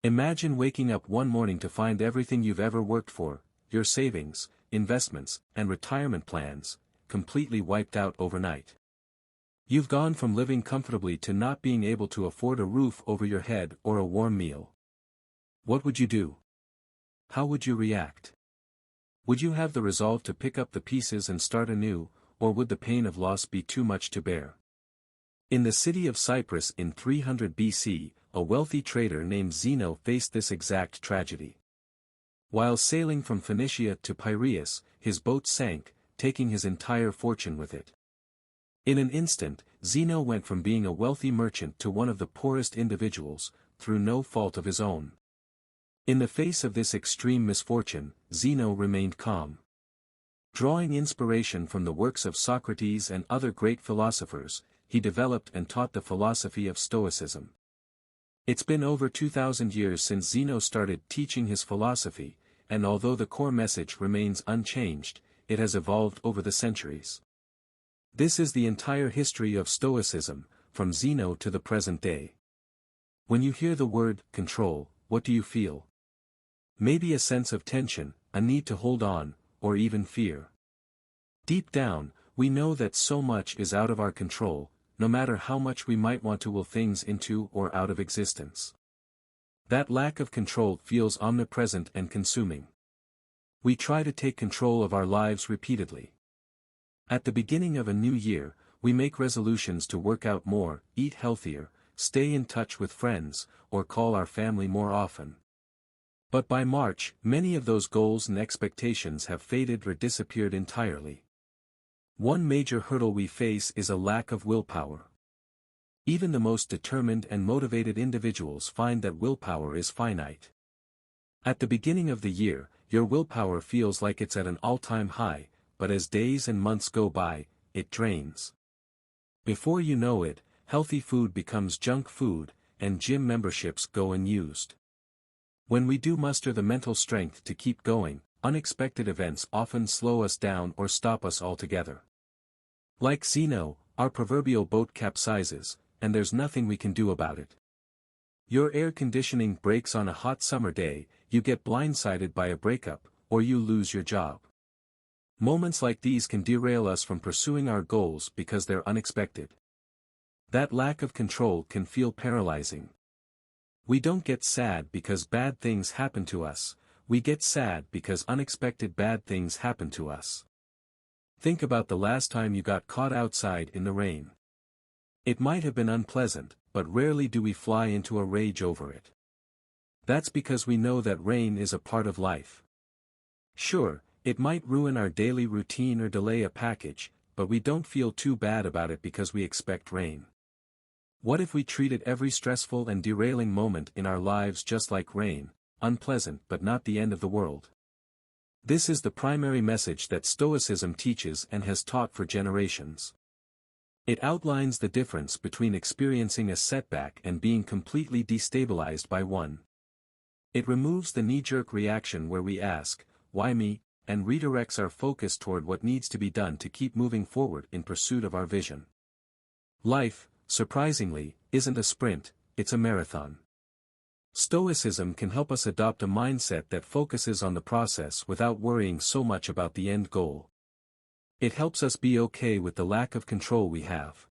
Imagine waking up one morning to find everything you've ever worked for, your savings, investments, and retirement plans, completely wiped out overnight. You've gone from living comfortably to not being able to afford a roof over your head or a warm meal. What would you do? How would you react? Would you have the resolve to pick up the pieces and start anew, or would the pain of loss be too much to bear? In the city of Cyprus in 300 BC, a wealthy trader named Zeno faced this exact tragedy. While sailing from Phoenicia to Piraeus, his boat sank, taking his entire fortune with it. In an instant, Zeno went from being a wealthy merchant to one of the poorest individuals, through no fault of his own. In the face of this extreme misfortune, Zeno remained calm. Drawing inspiration from the works of Socrates and other great philosophers, he developed and taught the philosophy of Stoicism. It's been over 2,000 years since Zeno started teaching his philosophy, and although the core message remains unchanged, it has evolved over the centuries. This is the entire history of Stoicism, from Zeno to the present day. When you hear the word control, what do you feel? Maybe a sense of tension, a need to hold on, or even fear. Deep down, we know that so much is out of our control, no matter how much we might want to will things into or out of existence. That lack of control feels omnipresent and consuming. We try to take control of our lives repeatedly. At the beginning of a new year, we make resolutions to work out more, eat healthier, stay in touch with friends, or call our family more often. But by March, many of those goals and expectations have faded or disappeared entirely. One major hurdle we face is a lack of willpower. Even the most determined and motivated individuals find that willpower is finite. At the beginning of the year, your willpower feels like it's at an all-time high, but as days and months go by, it drains. Before you know it, healthy food becomes junk food, and gym memberships go unused. When we do muster the mental strength to keep going, unexpected events often slow us down or stop us altogether. Like Zeno, our proverbial boat capsizes, and there's nothing we can do about it. Your air conditioning breaks on a hot summer day, you get blindsided by a breakup, or you lose your job. Moments like these can derail us from pursuing our goals because they're unexpected. That lack of control can feel paralyzing. We don't get sad because bad things happen to us, we get sad because unexpected bad things happen to us. Think about the last time you got caught outside in the rain. It might have been unpleasant, but rarely do we fly into a rage over it. That's because we know that rain is a part of life. Sure, it might ruin our daily routine or delay a package, but we don't feel too bad about it because we expect rain. What if we treated every stressful and derailing moment in our lives just like rain, unpleasant but not the end of the world? This is the primary message that Stoicism teaches and has taught for generations. It outlines the difference between experiencing a setback and being completely destabilized by one. It removes the knee-jerk reaction where we ask, "Why me?" and redirects our focus toward what needs to be done to keep moving forward in pursuit of our vision. Life, surprisingly, isn't a sprint, it's a marathon. Stoicism can help us adopt a mindset that focuses on the process without worrying so much about the end goal. It helps us be okay with the lack of control we have.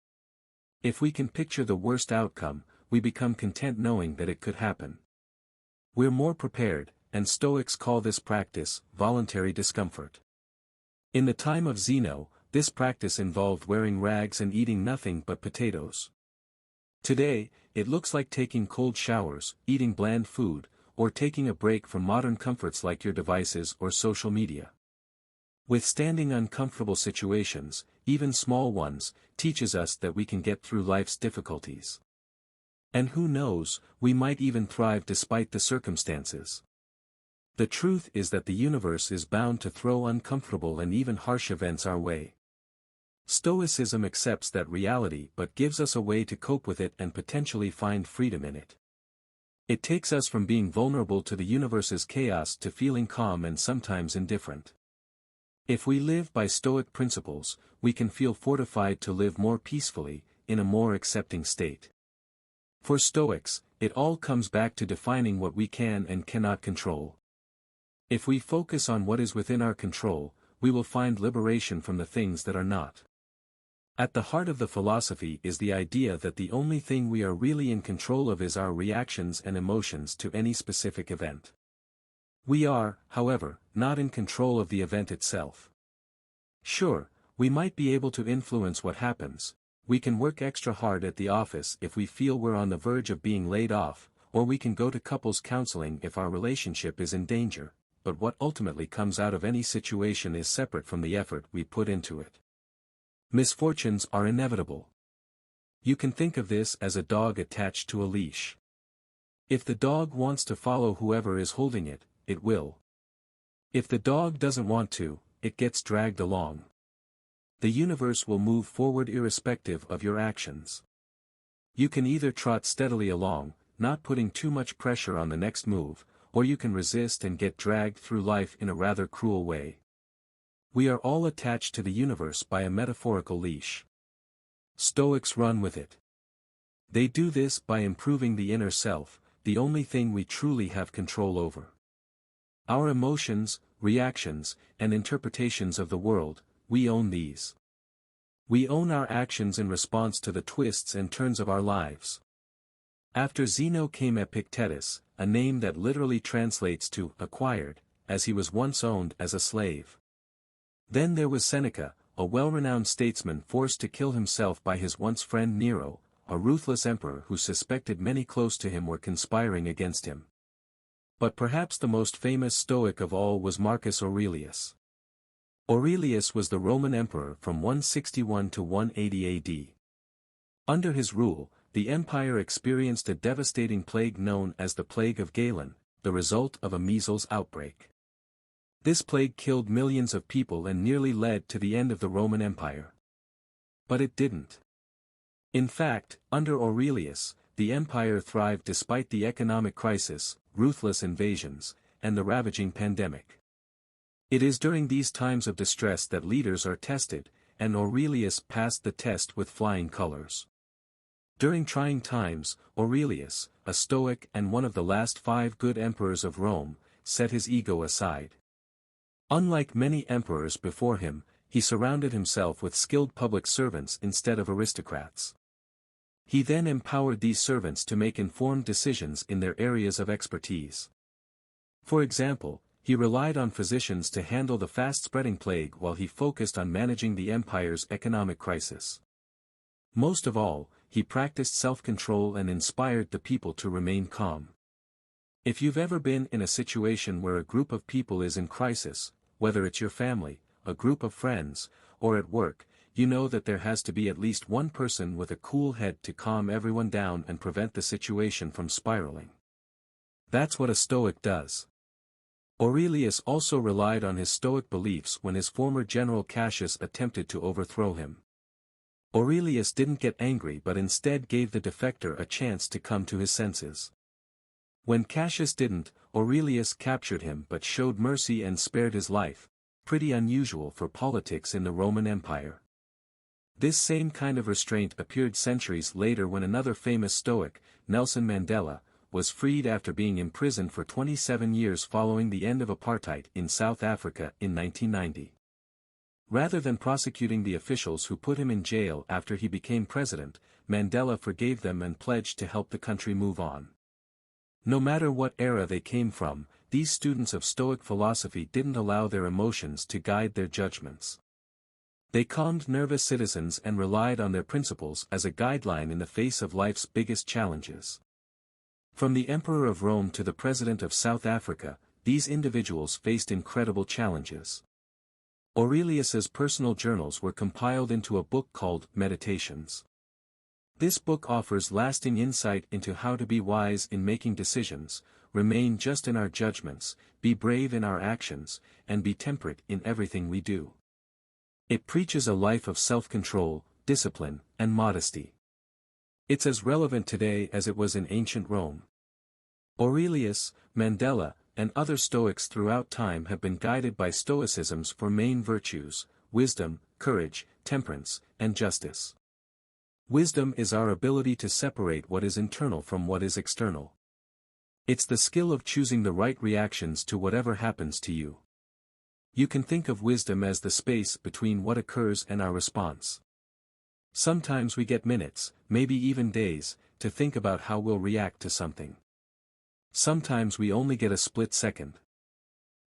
If we can picture the worst outcome, we become content knowing that it could happen. We're more prepared, and Stoics call this practice voluntary discomfort. In the time of Zeno, this practice involved wearing rags and eating nothing but potatoes. Today, it looks like taking cold showers, eating bland food, or taking a break from modern comforts like your devices or social media. Withstanding uncomfortable situations, even small ones, teaches us that we can get through life's difficulties. And who knows, we might even thrive despite the circumstances. The truth is that the universe is bound to throw uncomfortable and even harsh events our way. Stoicism accepts that reality but gives us a way to cope with it and potentially find freedom in it. It takes us from being vulnerable to the universe's chaos to feeling calm and sometimes indifferent. If we live by Stoic principles, we can feel fortified to live more peacefully, in a more accepting state. For Stoics, it all comes back to defining what we can and cannot control. If we focus on what is within our control, we will find liberation from the things that are not. At the heart of the philosophy is the idea that the only thing we are really in control of is our reactions and emotions to any specific event. We are, however, not in control of the event itself. Sure, we might be able to influence what happens. We can work extra hard at the office if we feel we're on the verge of being laid off, or we can go to couples counseling if our relationship is in danger, but what ultimately comes out of any situation is separate from the effort we put into it. Misfortunes are inevitable. You can think of this as a dog attached to a leash. If the dog wants to follow whoever is holding it, it will. If the dog doesn't want to, it gets dragged along. The universe will move forward irrespective of your actions. You can either trot steadily along, not putting too much pressure on the next move, or you can resist and get dragged through life in a rather cruel way. We are all attached to the universe by a metaphorical leash. Stoics run with it. They do this by improving the inner self, the only thing we truly have control over. Our emotions, reactions, and interpretations of the world, we own these. We own our actions in response to the twists and turns of our lives. After Zeno came Epictetus, a name that literally translates to acquired, as he was once owned as a slave. Then there was Seneca, a well-renowned statesman forced to kill himself by his once friend Nero, a ruthless emperor who suspected many close to him were conspiring against him. But perhaps the most famous Stoic of all was Marcus Aurelius. Aurelius was the Roman emperor from 161 to 180 AD. Under his rule, the empire experienced a devastating plague known as the Plague of Galen, the result of a measles outbreak. This plague killed millions of people and nearly led to the end of the Roman Empire. But it didn't. In fact, under Aurelius, the empire thrived despite the economic crisis, ruthless invasions, and the ravaging pandemic. It is during these times of distress that leaders are tested, and Aurelius passed the test with flying colors. During trying times, Aurelius, a Stoic and one of the last 5 good emperors of Rome, set his ego aside. Unlike many emperors before him, he surrounded himself with skilled public servants instead of aristocrats. He then empowered these servants to make informed decisions in their areas of expertise. For example, he relied on physicians to handle the fast-spreading plague while he focused on managing the empire's economic crisis. Most of all, he practiced self-control and inspired the people to remain calm. If you've ever been in a situation where a group of people is in crisis, whether it's your family, a group of friends, or at work, you know that there has to be at least one person with a cool head to calm everyone down and prevent the situation from spiraling. That's what a Stoic does. Aurelius also relied on his Stoic beliefs when his former general Cassius attempted to overthrow him. Aurelius didn't get angry but instead gave the defector a chance to come to his senses. When Cassius didn't, Aurelius captured him but showed mercy and spared his life, pretty unusual for politics in the Roman Empire. This same kind of restraint appeared centuries later when another famous Stoic, Nelson Mandela, was freed after being imprisoned for 27 years following the end of apartheid in South Africa in 1990. Rather than prosecuting the officials who put him in jail after he became president, Mandela forgave them and pledged to help the country move on. No matter what era they came from, these students of Stoic philosophy didn't allow their emotions to guide their judgments. They calmed nervous citizens and relied on their principles as a guideline in the face of life's biggest challenges. From the Emperor of Rome to the President of South Africa, these individuals faced incredible challenges. Aurelius's personal journals were compiled into a book called Meditations. This book offers lasting insight into how to be wise in making decisions, remain just in our judgments, be brave in our actions, and be temperate in everything we do. It preaches a life of self-control, discipline, and modesty. It's as relevant today as it was in ancient Rome. Aurelius, Mandela, and other Stoics throughout time have been guided by Stoicism's 4 main virtues: wisdom, courage, temperance, and justice. Wisdom is our ability to separate what is internal from what is external. It's the skill of choosing the right reactions to whatever happens to you. You can think of wisdom as the space between what occurs and our response. Sometimes we get minutes, maybe even days, to think about how we'll react to something. Sometimes we only get a split second.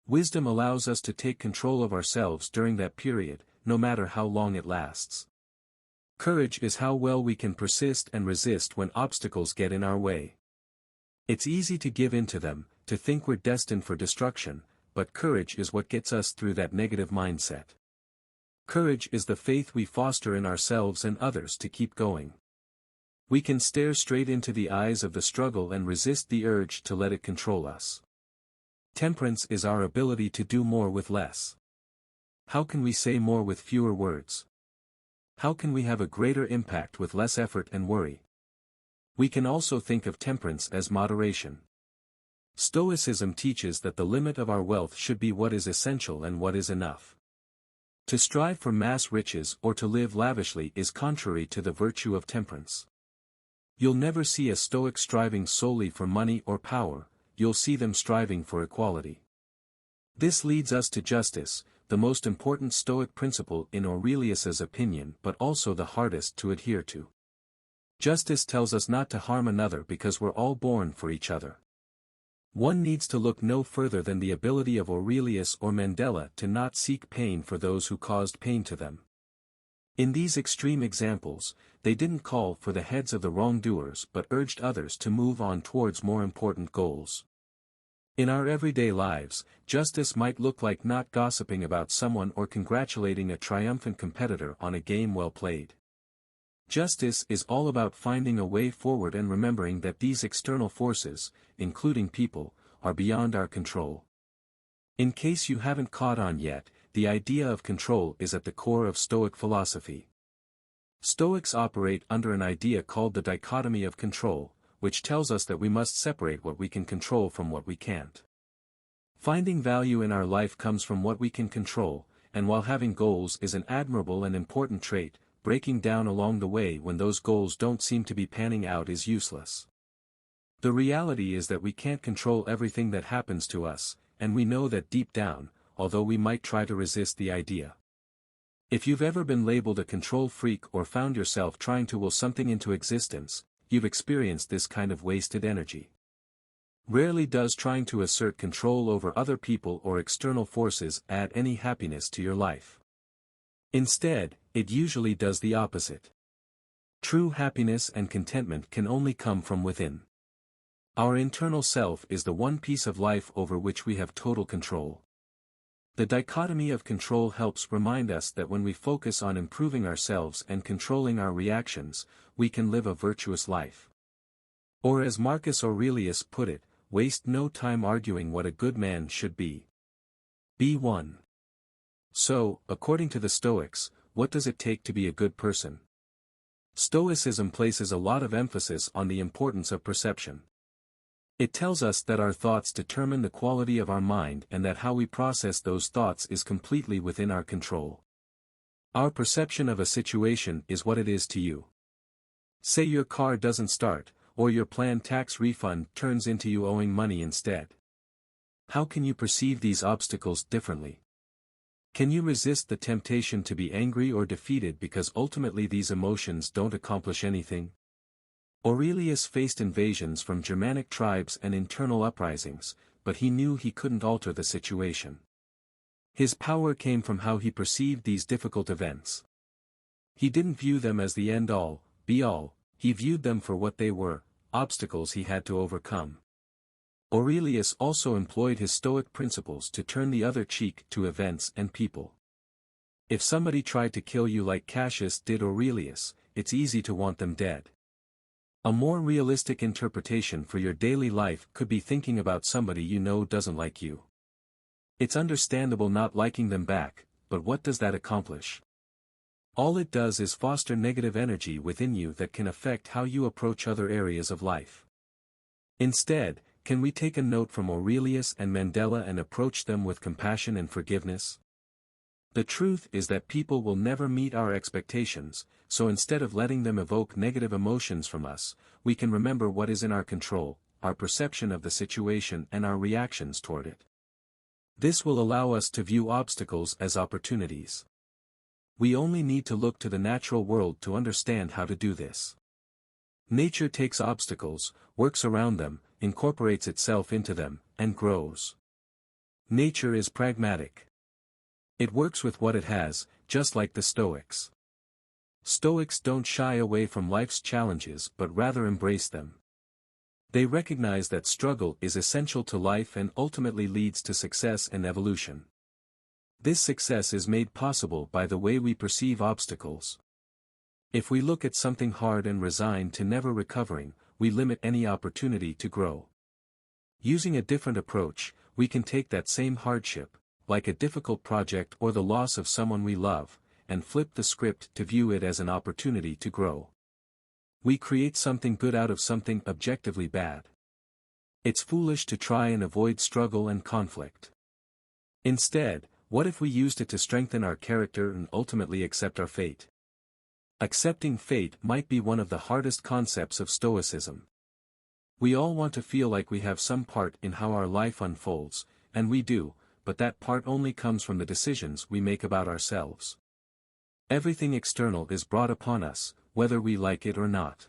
Wisdom allows us to take control of ourselves during that period, no matter how long it lasts. Courage is how well we can persist and resist when obstacles get in our way. It's easy to give in to them, to think we're destined for destruction, but courage is what gets us through that negative mindset. Courage is the faith we foster in ourselves and others to keep going. We can stare straight into the eyes of the struggle and resist the urge to let it control us. Temperance is our ability to do more with less. How can we say more with fewer words? How can we have a greater impact with less effort and worry? We can also think of temperance as moderation. Stoicism teaches that the limit of our wealth should be what is essential and what is enough. To strive for mass riches or to live lavishly is contrary to the virtue of temperance. You'll never see a Stoic striving solely for money or power, you'll see them striving for equality. This leads us to justice, the most important Stoic principle in Aurelius's opinion but also the hardest to adhere to. Justice tells us not to harm another because we're all born for each other. One needs to look no further than the ability of Aurelius or Mandela to not seek pain for those who caused pain to them. In these extreme examples, they didn't call for the heads of the wrongdoers but urged others to move on towards more important goals. In our everyday lives, justice might look like not gossiping about someone or congratulating a triumphant competitor on a game well played. Justice is all about finding a way forward and remembering that these external forces, including people, are beyond our control. In case you haven't caught on yet, the idea of control is at the core of Stoic philosophy. Stoics operate under an idea called the dichotomy of control, which tells us that we must separate what we can control from what we can't. Finding value in our life comes from what we can control, and while having goals is an admirable and important trait, breaking down along the way when those goals don't seem to be panning out is useless. The reality is that we can't control everything that happens to us, and we know that deep down, although we might try to resist the idea. If you've ever been labeled a control freak or found yourself trying to will something into existence, you've experienced this kind of wasted energy. Rarely does trying to assert control over other people or external forces add any happiness to your life. Instead, it usually does the opposite. True happiness and contentment can only come from within. Our internal self is the one piece of life over which we have total control. The dichotomy of control helps remind us that when we focus on improving ourselves and controlling our reactions, we can live a virtuous life. Or as Marcus Aurelius put it, waste no time arguing what a good man should be. Be one. So, according to the Stoics, what does it take to be a good person? Stoicism places a lot of emphasis on the importance of perception. It tells us that our thoughts determine the quality of our mind and that how we process those thoughts is completely within our control. Our perception of a situation is what it is to you. Say your car doesn't start, or your planned tax refund turns into you owing money instead. How can you perceive these obstacles differently? Can you resist the temptation to be angry or defeated because ultimately these emotions don't accomplish anything? Aurelius faced invasions from Germanic tribes and internal uprisings, but he knew he couldn't alter the situation. His power came from how he perceived these difficult events. He didn't view them as the end-all, be-all, he viewed them for what they were, obstacles he had to overcome. Aurelius also employed his Stoic principles to turn the other cheek to events and people. If somebody tried to kill you like Cassius did Aurelius, it's easy to want them dead. A more realistic interpretation for your daily life could be thinking about somebody you know doesn't like you. It's understandable not liking them back, but what does that accomplish? All it does is foster negative energy within you that can affect how you approach other areas of life. Instead, can we take a note from Aurelius and Mandela and approach them with compassion and forgiveness? The truth is that people will never meet our expectations, so instead of letting them evoke negative emotions from us, we can remember what is in our control, our perception of the situation and our reactions toward it. This will allow us to view obstacles as opportunities. We only need to look to the natural world to understand how to do this. Nature takes obstacles, works around them, incorporates itself into them, and grows. Nature is pragmatic. It works with what it has, just like the Stoics. Stoics don't shy away from life's challenges but rather embrace them. They recognize that struggle is essential to life and ultimately leads to success and evolution. This success is made possible by the way we perceive obstacles. If we look at something hard and resign to never recovering, we limit any opportunity to grow. Using a different approach, we can take that same hardship, like a difficult project or the loss of someone we love, and flip the script to view it as an opportunity to grow. We create something good out of something objectively bad. It's foolish to try and avoid struggle and conflict. Instead, what if we used it to strengthen our character and ultimately accept our fate? Accepting fate might be one of the hardest concepts of Stoicism. We all want to feel like we have some part in how our life unfolds, and we do, but that part only comes from the decisions we make about ourselves. Everything external is brought upon us, whether we like it or not.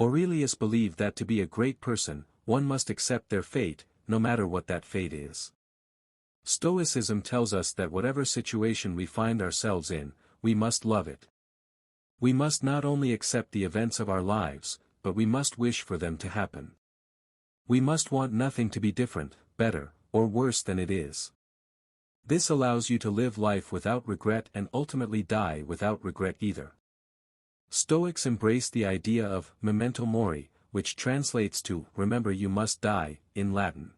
Aurelius believed that to be a great person, one must accept their fate, no matter what that fate is. Stoicism tells us that whatever situation we find ourselves in, we must love it. We must not only accept the events of our lives, but we must wish for them to happen. We must want nothing to be different, better, or worse than it is. This allows you to live life without regret and ultimately die without regret either. Stoics embrace the idea of memento mori, which translates to remember you must die, in Latin.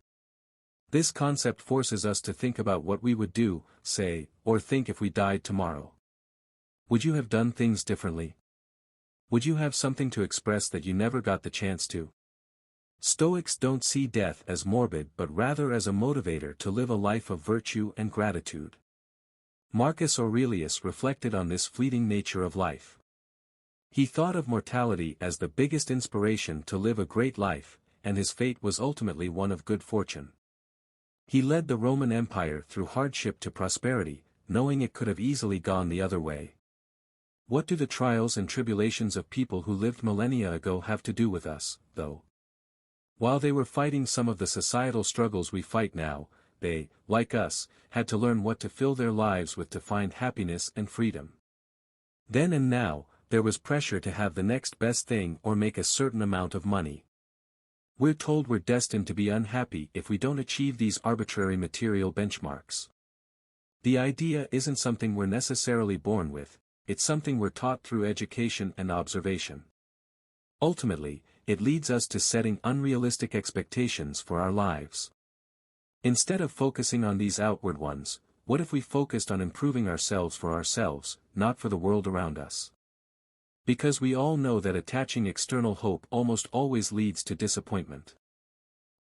This concept forces us to think about what we would do, say, or think if we died tomorrow. Would you have done things differently? Would you have something to express that you never got the chance to? Stoics don't see death as morbid but rather as a motivator to live a life of virtue and gratitude. Marcus Aurelius reflected on this fleeting nature of life. He thought of mortality as the biggest inspiration to live a great life, and his fate was ultimately one of good fortune. He led the Roman Empire through hardship to prosperity, knowing it could have easily gone the other way. What do the trials and tribulations of people who lived millennia ago have to do with us, though? While they were fighting some of the societal struggles we fight now, they, like us, had to learn what to fill their lives with to find happiness and freedom. Then and now, there was pressure to have the next best thing or make a certain amount of money. We're told we're destined to be unhappy if we don't achieve these arbitrary material benchmarks. The idea isn't something we're necessarily born with, it's something we're taught through education and observation. Ultimately, it leads us to setting unrealistic expectations for our lives. Instead of focusing on these outward ones, what if we focused on improving ourselves for ourselves, not for the world around us? Because we all know that attaching external hope almost always leads to disappointment.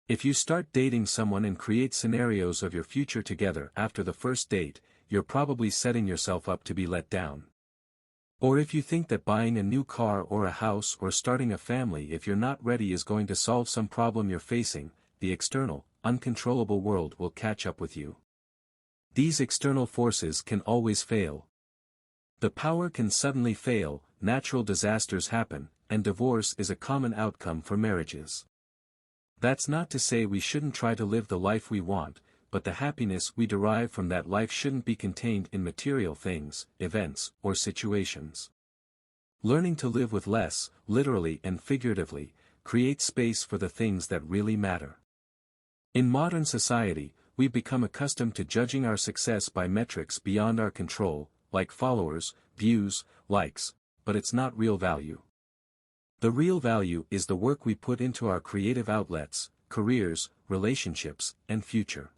If you start dating someone and create scenarios of your future together after the first date, you're probably setting yourself up to be let down. Or if you think that buying a new car or a house or starting a family if you're not ready is going to solve some problem you're facing, the external, uncontrollable world will catch up with you. These external forces can always fail. The power can suddenly fail, natural disasters happen, and divorce is a common outcome for marriages. That's not to say we shouldn't try to live the life we want, but the happiness we derive from that life shouldn't be contained in material things, events, or situations. Learning to live with less, literally and figuratively, creates space for the things that really matter. In modern society, we've become accustomed to judging our success by metrics beyond our control, like followers, views, likes, but it's not real value. The real value is the work we put into our creative outlets, careers, relationships, and future.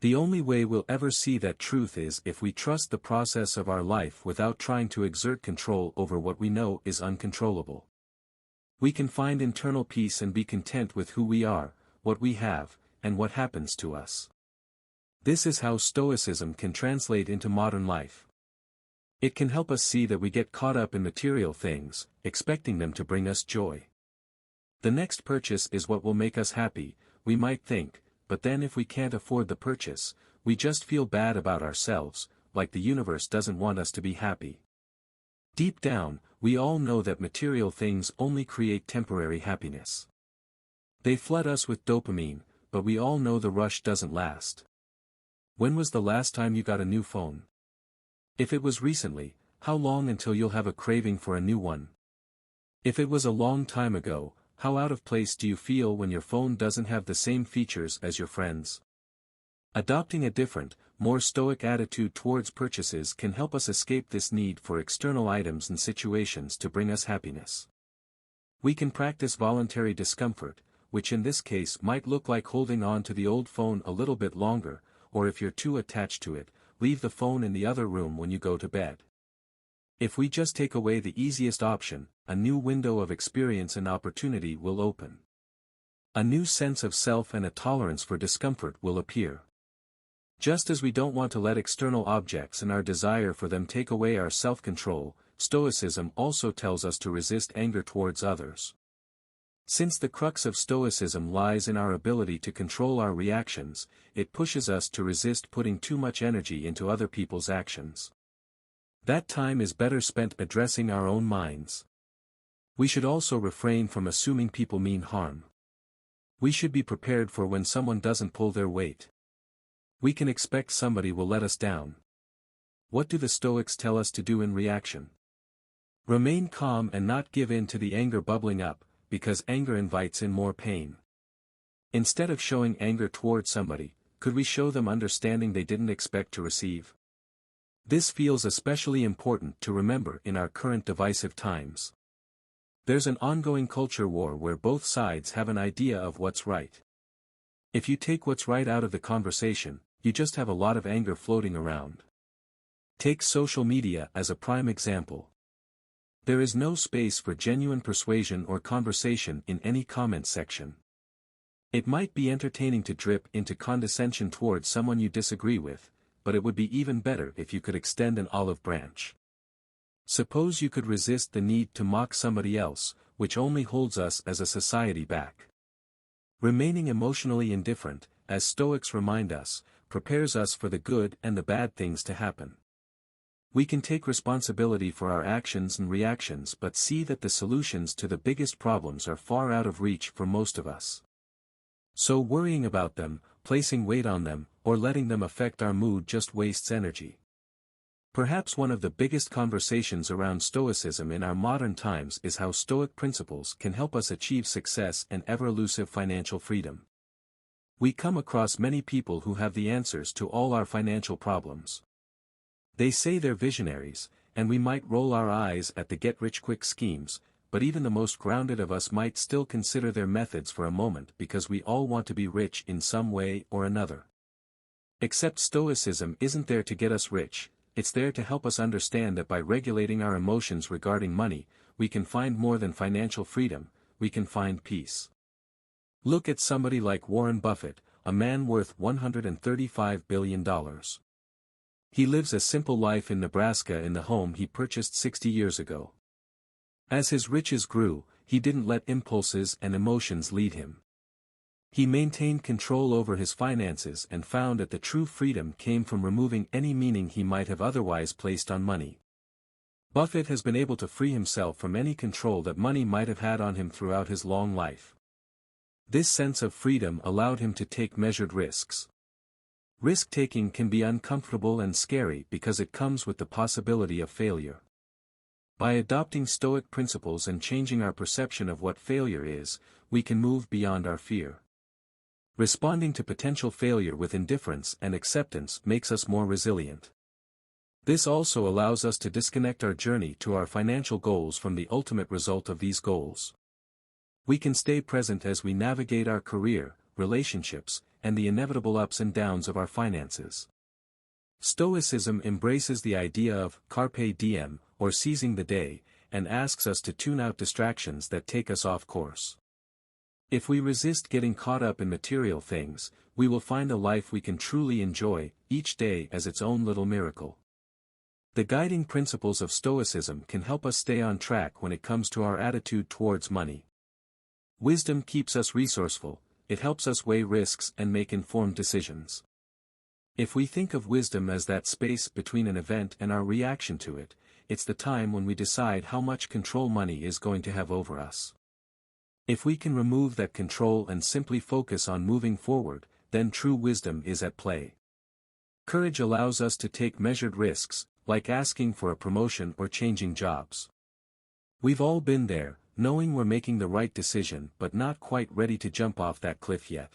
The only way we'll ever see that truth is if we trust the process of our life without trying to exert control over what we know is uncontrollable. We can find internal peace and be content with who we are, what we have, and what happens to us. This is how Stoicism can translate into modern life. It can help us see that we get caught up in material things, expecting them to bring us joy. The next purchase is what will make us happy, we might think, but then if we can't afford the purchase, we just feel bad about ourselves, like the universe doesn't want us to be happy. Deep down, we all know that material things only create temporary happiness. They flood us with dopamine, but we all know the rush doesn't last. When was the last time you got a new phone? If it was recently, how long until you'll have a craving for a new one? If it was a long time ago, how out of place do you feel when your phone doesn't have the same features as your friends? Adopting a different, more stoic attitude towards purchases can help us escape this need for external items and situations to bring us happiness. We can practice voluntary discomfort, which in this case might look like holding on to the old phone a little bit longer, or if you're too attached to it, leave the phone in the other room when you go to bed. If we just take away the easiest option, a new window of experience and opportunity will open. A new sense of self and a tolerance for discomfort will appear. Just as we don't want to let external objects and our desire for them take away our self-control, Stoicism also tells us to resist anger towards others. Since the crux of Stoicism lies in our ability to control our reactions, it pushes us to resist putting too much energy into other people's actions. That time is better spent addressing our own minds. We should also refrain from assuming people mean harm. We should be prepared for when someone doesn't pull their weight. We can expect somebody will let us down. What do the Stoics tell us to do in reaction? Remain calm and not give in to the anger bubbling up, because anger invites in more pain. Instead of showing anger towards somebody, could we show them understanding they didn't expect to receive? This feels especially important to remember in our current divisive times. There's an ongoing culture war where both sides have an idea of what's right. If you take what's right out of the conversation, you just have a lot of anger floating around. Take social media as a prime example. There is no space for genuine persuasion or conversation in any comment section. It might be entertaining to drip into condescension towards someone you disagree with, but it would be even better if you could extend an olive branch. Suppose you could resist the need to mock somebody else, which only holds us as a society back. Remaining emotionally indifferent, as Stoics remind us, prepares us for the good and the bad things to happen. We can take responsibility for our actions and reactions but see that the solutions to the biggest problems are far out of reach for most of us. So worrying about them, placing weight on them, or letting them affect our mood just wastes energy. Perhaps one of the biggest conversations around Stoicism in our modern times is how Stoic principles can help us achieve success and ever-elusive financial freedom. We come across many people who have the answers to all our financial problems. They say they're visionaries, and we might roll our eyes at the get-rich-quick schemes, but even the most grounded of us might still consider their methods for a moment because we all want to be rich in some way or another. Except Stoicism isn't there to get us rich, it's there to help us understand that by regulating our emotions regarding money, we can find more than financial freedom, we can find peace. Look at somebody like Warren Buffett, a man worth $135 billion. He lives a simple life in Nebraska in the home he purchased 60 years ago. As his riches grew, he didn't let impulses and emotions lead him. He maintained control over his finances and found that the true freedom came from removing any meaning he might have otherwise placed on money. Buffett has been able to free himself from any control that money might have had on him throughout his long life. This sense of freedom allowed him to take measured risks. Risk-taking can be uncomfortable and scary because it comes with the possibility of failure. By adopting Stoic principles and changing our perception of what failure is, we can move beyond our fear. Responding to potential failure with indifference and acceptance makes us more resilient. This also allows us to disconnect our journey to our financial goals from the ultimate result of these goals. We can stay present as we navigate our career, relationships, and the inevitable ups and downs of our finances. Stoicism embraces the idea of carpe diem, or seizing the day, and asks us to tune out distractions that take us off course. If we resist getting caught up in material things, we will find a life we can truly enjoy, each day as its own little miracle. The guiding principles of Stoicism can help us stay on track when it comes to our attitude towards money. Wisdom keeps us resourceful, it helps us weigh risks and make informed decisions. If we think of wisdom as that space between an event and our reaction to it, it's the time when we decide how much control money is going to have over us. If we can remove that control and simply focus on moving forward, then true wisdom is at play. Courage allows us to take measured risks, like asking for a promotion or changing jobs. We've all been there, knowing we're making the right decision but not quite ready to jump off that cliff yet.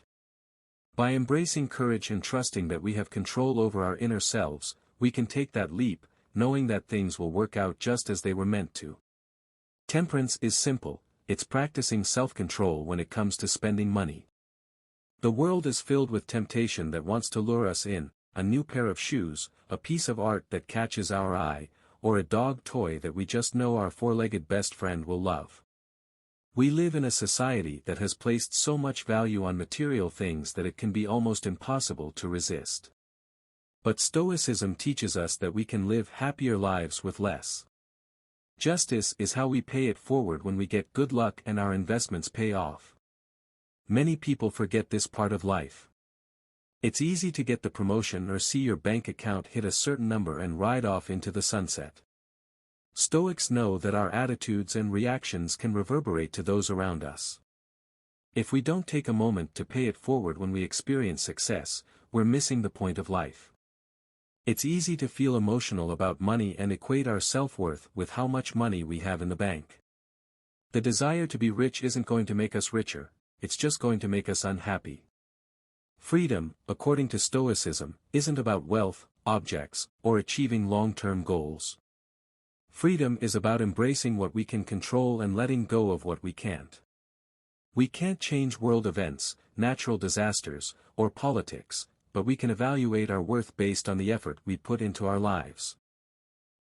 By embracing courage and trusting that we have control over our inner selves, we can take that leap, knowing that things will work out just as they were meant to. Temperance is simple, it's practicing self-control when it comes to spending money. The world is filled with temptation that wants to lure us in, a new pair of shoes, a piece of art that catches our eye, or a dog toy that we just know our four-legged best friend will love. We live in a society that has placed so much value on material things that it can be almost impossible to resist. But Stoicism teaches us that we can live happier lives with less. Justice is how we pay it forward when we get good luck and our investments pay off. Many people forget this part of life. It's easy to get the promotion or see your bank account hit a certain number and ride off into the sunset. Stoics know that our attitudes and reactions can reverberate to those around us. If we don't take a moment to pay it forward when we experience success, we're missing the point of life. It's easy to feel emotional about money and equate our self-worth with how much money we have in the bank. The desire to be rich isn't going to make us richer, it's just going to make us unhappy. Freedom, according to Stoicism, isn't about wealth, objects, or achieving long-term goals. Freedom is about embracing what we can control and letting go of what we can't. We can't change world events, natural disasters, or politics, but we can evaluate our worth based on the effort we put into our lives.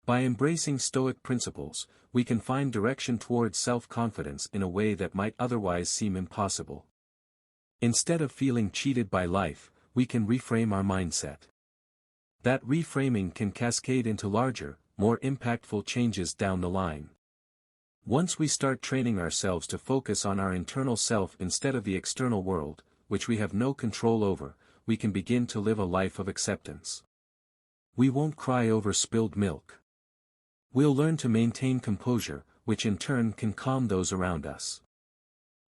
By embracing Stoic principles, we can find direction towards self-confidence in a way that might otherwise seem impossible. Instead of feeling cheated by life, we can reframe our mindset. That reframing can cascade into larger, more impactful changes down the line. Once we start training ourselves to focus on our internal self instead of the external world, which we have no control over, we can begin to live a life of acceptance. We won't cry over spilled milk. We'll learn to maintain composure, which in turn can calm those around us.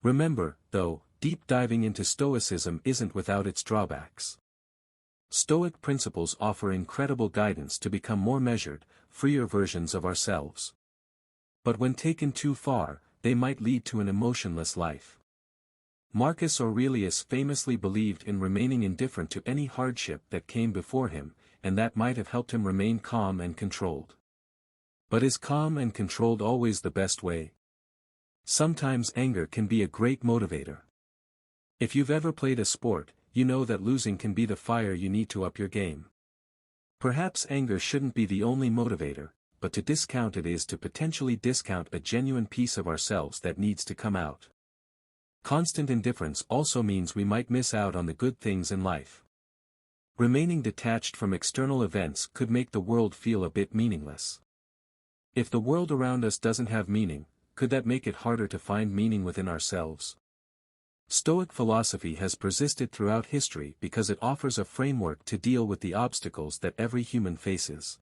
Remember, though, deep diving into Stoicism isn't without its drawbacks. Stoic principles offer incredible guidance to become more measured, freer versions of ourselves. But when taken too far, they might lead to an emotionless life. Marcus Aurelius famously believed in remaining indifferent to any hardship that came before him, and that might have helped him remain calm and controlled. But is calm and controlled always the best way? Sometimes anger can be a great motivator. If you've ever played a sport, you know that losing can be the fire you need to up your game. Perhaps anger shouldn't be the only motivator, but to discount it is to potentially discount a genuine piece of ourselves that needs to come out. Constant indifference also means we might miss out on the good things in life. Remaining detached from external events could make the world feel a bit meaningless. If the world around us doesn't have meaning, could that make it harder to find meaning within ourselves? Stoic philosophy has persisted throughout history because it offers a framework to deal with the obstacles that every human faces.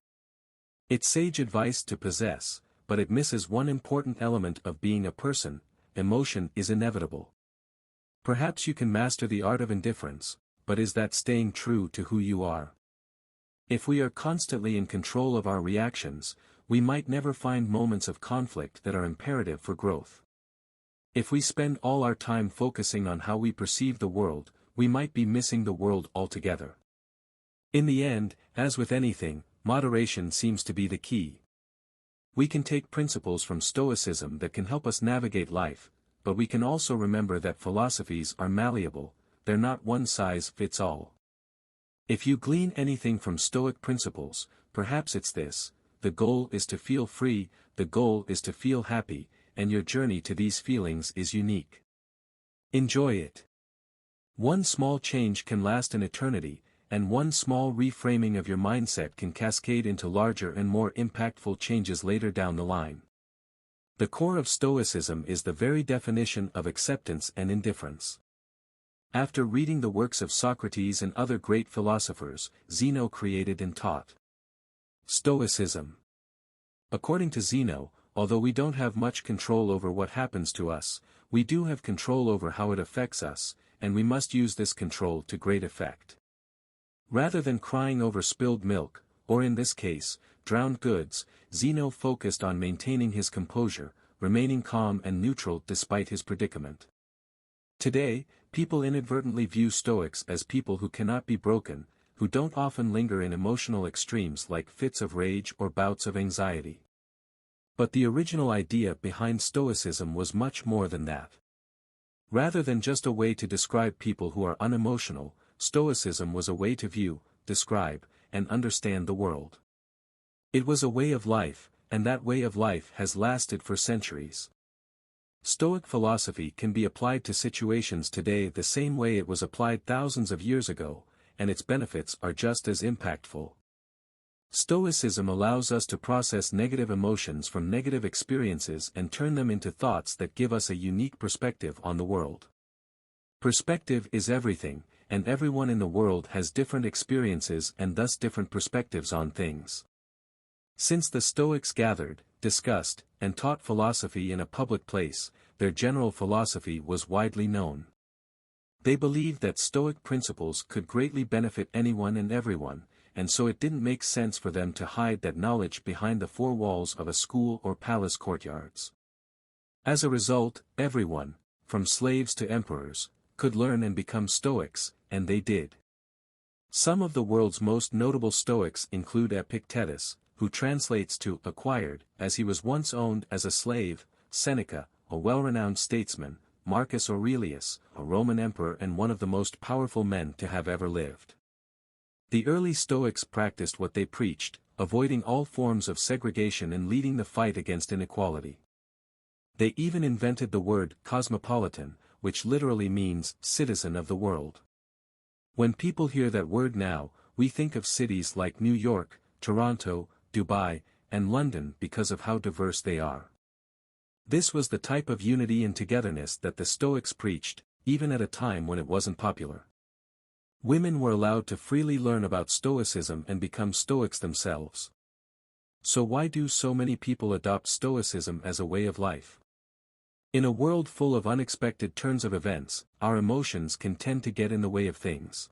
It's sage advice to possess, but it misses one important element of being a person: emotion is inevitable. Perhaps you can master the art of indifference, but is that staying true to who you are? If we are constantly in control of our reactions, we might never find moments of conflict that are imperative for growth. If we spend all our time focusing on how we perceive the world, we might be missing the world altogether. In the end, as with anything, moderation seems to be the key. We can take principles from Stoicism that can help us navigate life, but we can also remember that philosophies are malleable, they're not one size fits all. If you glean anything from Stoic principles, perhaps it's this: the goal is to feel free, the goal is to feel happy, and your journey to these feelings is unique. Enjoy it. One small change can last an eternity, and one small reframing of your mindset can cascade into larger and more impactful changes later down the line. The core of Stoicism is the very definition of acceptance and indifference. After reading the works of Socrates and other great philosophers, Zeno created and taught Stoicism. According to Zeno, although we don't have much control over what happens to us, we do have control over how it affects us, and we must use this control to great effect. Rather than crying over spilled milk, or in this case, drowned goods, Zeno focused on maintaining his composure, remaining calm and neutral despite his predicament. Today, people inadvertently view Stoics as people who cannot be broken, who don't often linger in emotional extremes like fits of rage or bouts of anxiety. But the original idea behind Stoicism was much more than that. Rather than just a way to describe people who are unemotional, Stoicism was a way to view, describe, and understand the world. It was a way of life, and that way of life has lasted for centuries. Stoic philosophy can be applied to situations today the same way it was applied thousands of years ago, and its benefits are just as impactful. Stoicism allows us to process negative emotions from negative experiences and turn them into thoughts that give us a unique perspective on the world. Perspective is everything, and everyone in the world has different experiences and thus different perspectives on things. Since the Stoics gathered, discussed, and taught philosophy in a public place, their general philosophy was widely known. They believed that Stoic principles could greatly benefit anyone and everyone, and so it didn't make sense for them to hide that knowledge behind the four walls of a school or palace courtyards. As a result, everyone, from slaves to emperors, could learn and become Stoics, and they did. Some of the world's most notable Stoics include Epictetus, who translates to acquired, as he was once owned as a slave, Seneca, a well-renowned statesman, Marcus Aurelius, a Roman emperor and one of the most powerful men to have ever lived. The early Stoics practiced what they preached, avoiding all forms of segregation and leading the fight against inequality. They even invented the word cosmopolitan, which literally means citizen of the world. When people hear that word now, we think of cities like New York, Toronto, Dubai, and London because of how diverse they are. This was the type of unity and togetherness that the Stoics preached, even at a time when it wasn't popular. Women were allowed to freely learn about Stoicism and become Stoics themselves. So why do so many people adopt Stoicism as a way of life? In a world full of unexpected turns of events, our emotions can tend to get in the way of things.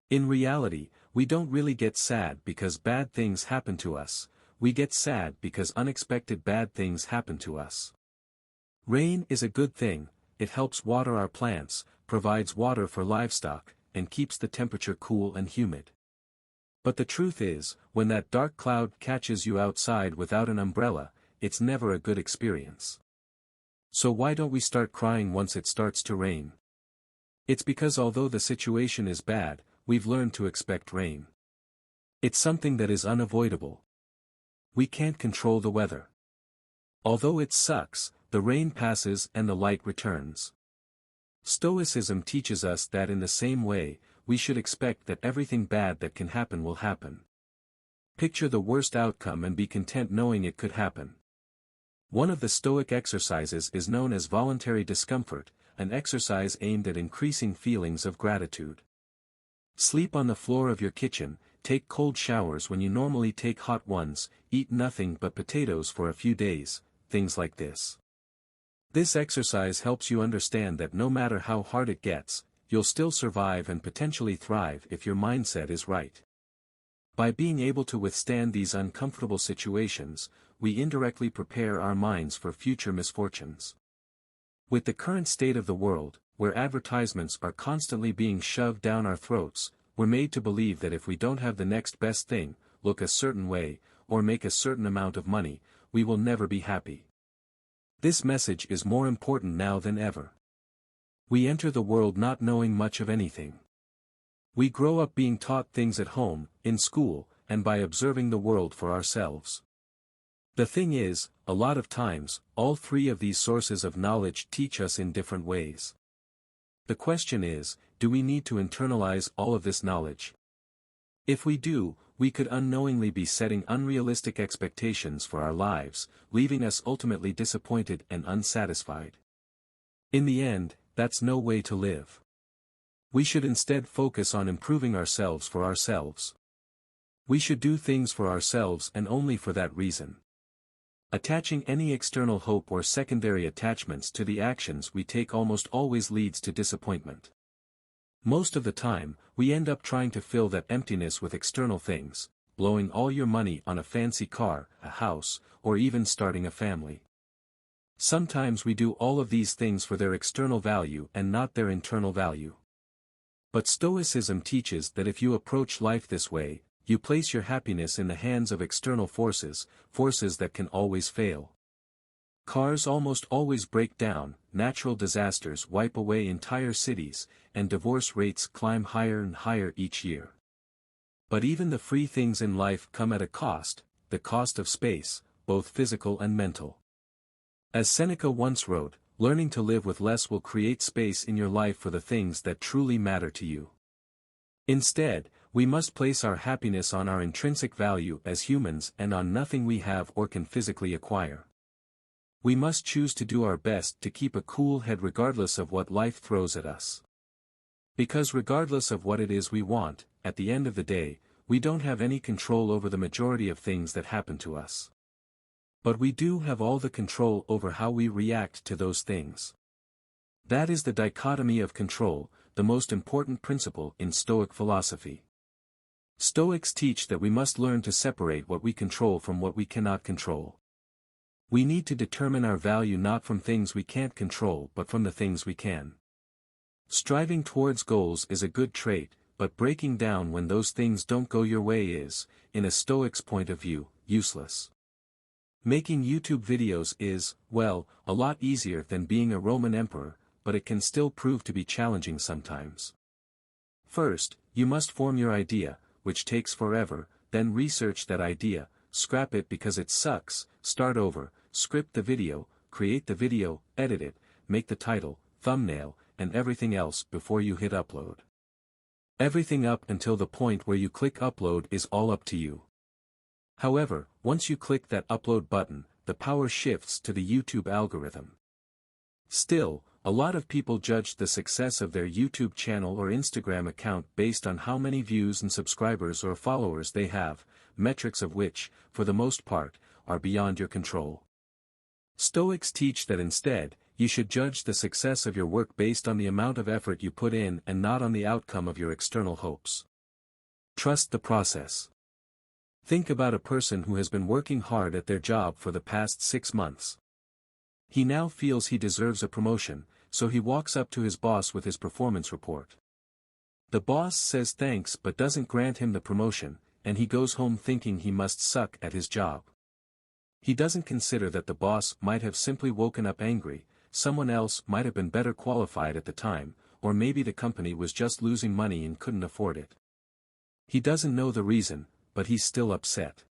In reality, we don't really get sad because bad things happen to us, we get sad because unexpected bad things happen to us. Rain is a good thing, it helps water our plants, provides water for livestock, and keeps the temperature cool and humid. But the truth is, when that dark cloud catches you outside without an umbrella, it's never a good experience. So why don't we start crying once it starts to rain? It's because although the situation is bad, we've learned to expect rain. It's something that is unavoidable. We can't control the weather. Although it sucks, the rain passes and the light returns. Stoicism teaches us that in the same way, we should expect that everything bad that can happen will happen. Picture the worst outcome and be content knowing it could happen. One of the Stoic exercises is known as voluntary discomfort, an exercise aimed at increasing feelings of gratitude. Sleep on the floor of your kitchen, take cold showers when you normally take hot ones, eat nothing but potatoes for a few days, things like this. This exercise helps you understand that no matter how hard it gets, you'll still survive and potentially thrive if your mindset is right. By being able to withstand these uncomfortable situations, we indirectly prepare our minds for future misfortunes. With the current state of the world, where advertisements are constantly being shoved down our throats, we're made to believe that if we don't have the next best thing, look a certain way, or make a certain amount of money, we will never be happy. This message is more important now than ever. We enter the world not knowing much of anything. We grow up being taught things at home, in school, and by observing the world for ourselves. The thing is, a lot of times, all three of these sources of knowledge teach us in different ways. The question is, do we need to internalize all of this knowledge? If we do, we could unknowingly be setting unrealistic expectations for our lives, leaving us ultimately disappointed and unsatisfied. In the end, that's no way to live. We should instead focus on improving ourselves for ourselves. We should do things for ourselves and only for that reason. Attaching any external hope or secondary attachments to the actions we take almost always leads to disappointment. Most of the time, we end up trying to fill that emptiness with external things, blowing all your money on a fancy car, a house, or even starting a family. Sometimes we do all of these things for their external value and not their internal value. But Stoicism teaches that if you approach life this way, you place your happiness in the hands of external forces, forces that can always fail. Cars almost always break down, natural disasters wipe away entire cities, and divorce rates climb higher and higher each year. But even the free things in life come at a cost, the cost of space, both physical and mental. As Seneca once wrote, learning to live with less will create space in your life for the things that truly matter to you. Instead, we must place our happiness on our intrinsic value as humans and on nothing we have or can physically acquire. We must choose to do our best to keep a cool head regardless of what life throws at us. Because regardless of what it is we want, at the end of the day, we don't have any control over the majority of things that happen to us. But we do have all the control over how we react to those things. That is the dichotomy of control, the most important principle in Stoic philosophy. Stoics teach that we must learn to separate what we control from what we cannot control. We need to determine our value not from things we can't control but from the things we can. Striving towards goals is a good trait, but breaking down when those things don't go your way is, in a Stoic's point of view, useless. Making YouTube videos is, well, a lot easier than being a Roman emperor, but it can still prove to be challenging sometimes. First, you must form your idea, which takes forever, then research that idea, scrap it because it sucks, start over, script the video, create the video, edit it, make the title, thumbnail, and everything else before you hit upload. Everything up until the point where you click upload is all up to you. However, once you click that upload button, the power shifts to the YouTube algorithm. Still, a lot of people judge the success of their YouTube channel or Instagram account based on how many views and subscribers or followers they have, metrics of which, for the most part, are beyond your control. Stoics teach that instead, you should judge the success of your work based on the amount of effort you put in and not on the outcome of your external hopes. Trust the process. Think about a person who has been working hard at their job for the past 6 months. He now feels he deserves a promotion, so he walks up to his boss with his performance report. The boss says thanks but doesn't grant him the promotion, and he goes home thinking he must suck at his job. He doesn't consider that the boss might have simply woken up angry, someone else might have been better qualified at the time, or maybe the company was just losing money and couldn't afford it. He doesn't know the reason, but he's still upset.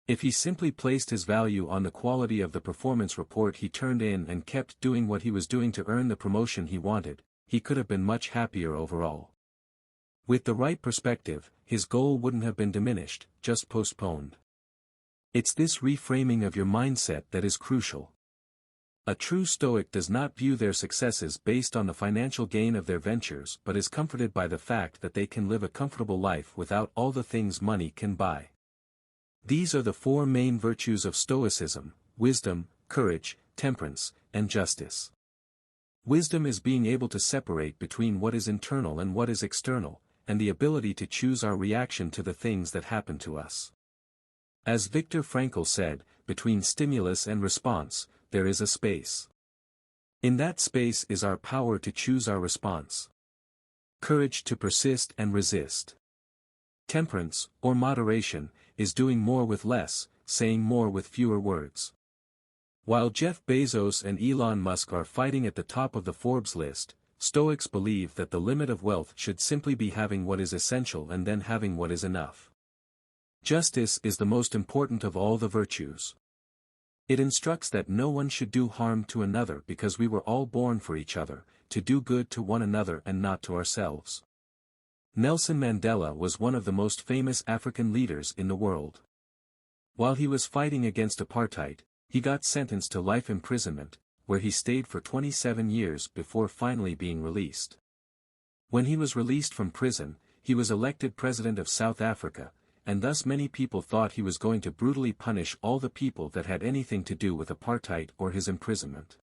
If he simply placed his value on the quality of the performance report he turned in and kept doing what he was doing to earn the promotion he wanted, he could have been much happier overall. With the right perspective, his goal wouldn't have been diminished, just postponed. It's this reframing of your mindset that is crucial. A true Stoic does not view their successes based on the financial gain of their ventures but is comforted by the fact that they can live a comfortable life without all the things money can buy. These are the 4 main virtues of Stoicism: wisdom, courage, temperance, and justice. Wisdom is being able to separate between what is internal and what is external, and the ability to choose our reaction to the things that happen to us. As Viktor Frankl said, between stimulus and response, there is a space. In that space is our power to choose our response. Courage to persist and resist. Temperance, or moderation, is doing more with less, saying more with fewer words. While Jeff Bezos and Elon Musk are fighting at the top of the Forbes list, Stoics believe that the limit of wealth should simply be having what is essential and then having what is enough. Justice is the most important of all the virtues. It instructs that no one should do harm to another because we were all born for each other, to do good to one another and not to ourselves. Nelson Mandela was one of the most famous African leaders in the world. While he was fighting against apartheid, he got sentenced to life imprisonment, where he stayed for 27 years before finally being released. When he was released from prison, he was elected president of South Africa, and thus many people thought he was going to brutally punish all the people that had anything to do with apartheid or his imprisonment.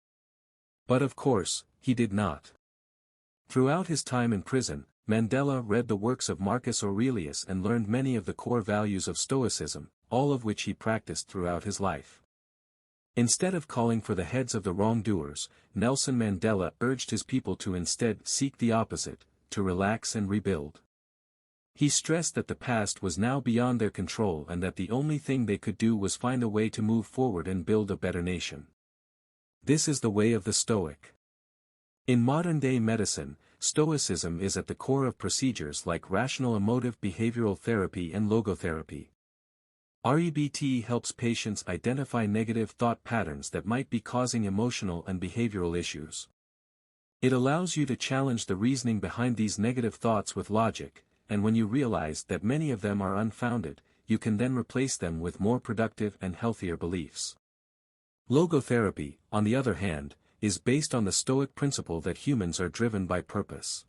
But of course, he did not. Throughout his time in prison, Mandela read the works of Marcus Aurelius and learned many of the core values of Stoicism, all of which he practiced throughout his life. Instead of calling for the heads of the wrongdoers, Nelson Mandela urged his people to instead seek the opposite, to relax and rebuild. He stressed that the past was now beyond their control and that the only thing they could do was find a way to move forward and build a better nation. This is the way of the Stoic. In modern-day medicine, Stoicism is at the core of procedures like rational emotive behavioral therapy and logotherapy. REBT helps patients identify negative thought patterns that might be causing emotional and behavioral issues. It allows you to challenge the reasoning behind these negative thoughts with logic, and when you realize that many of them are unfounded, you can then replace them with more productive and healthier beliefs. Logotherapy, on the other hand, is based on the Stoic principle that humans are driven by purpose.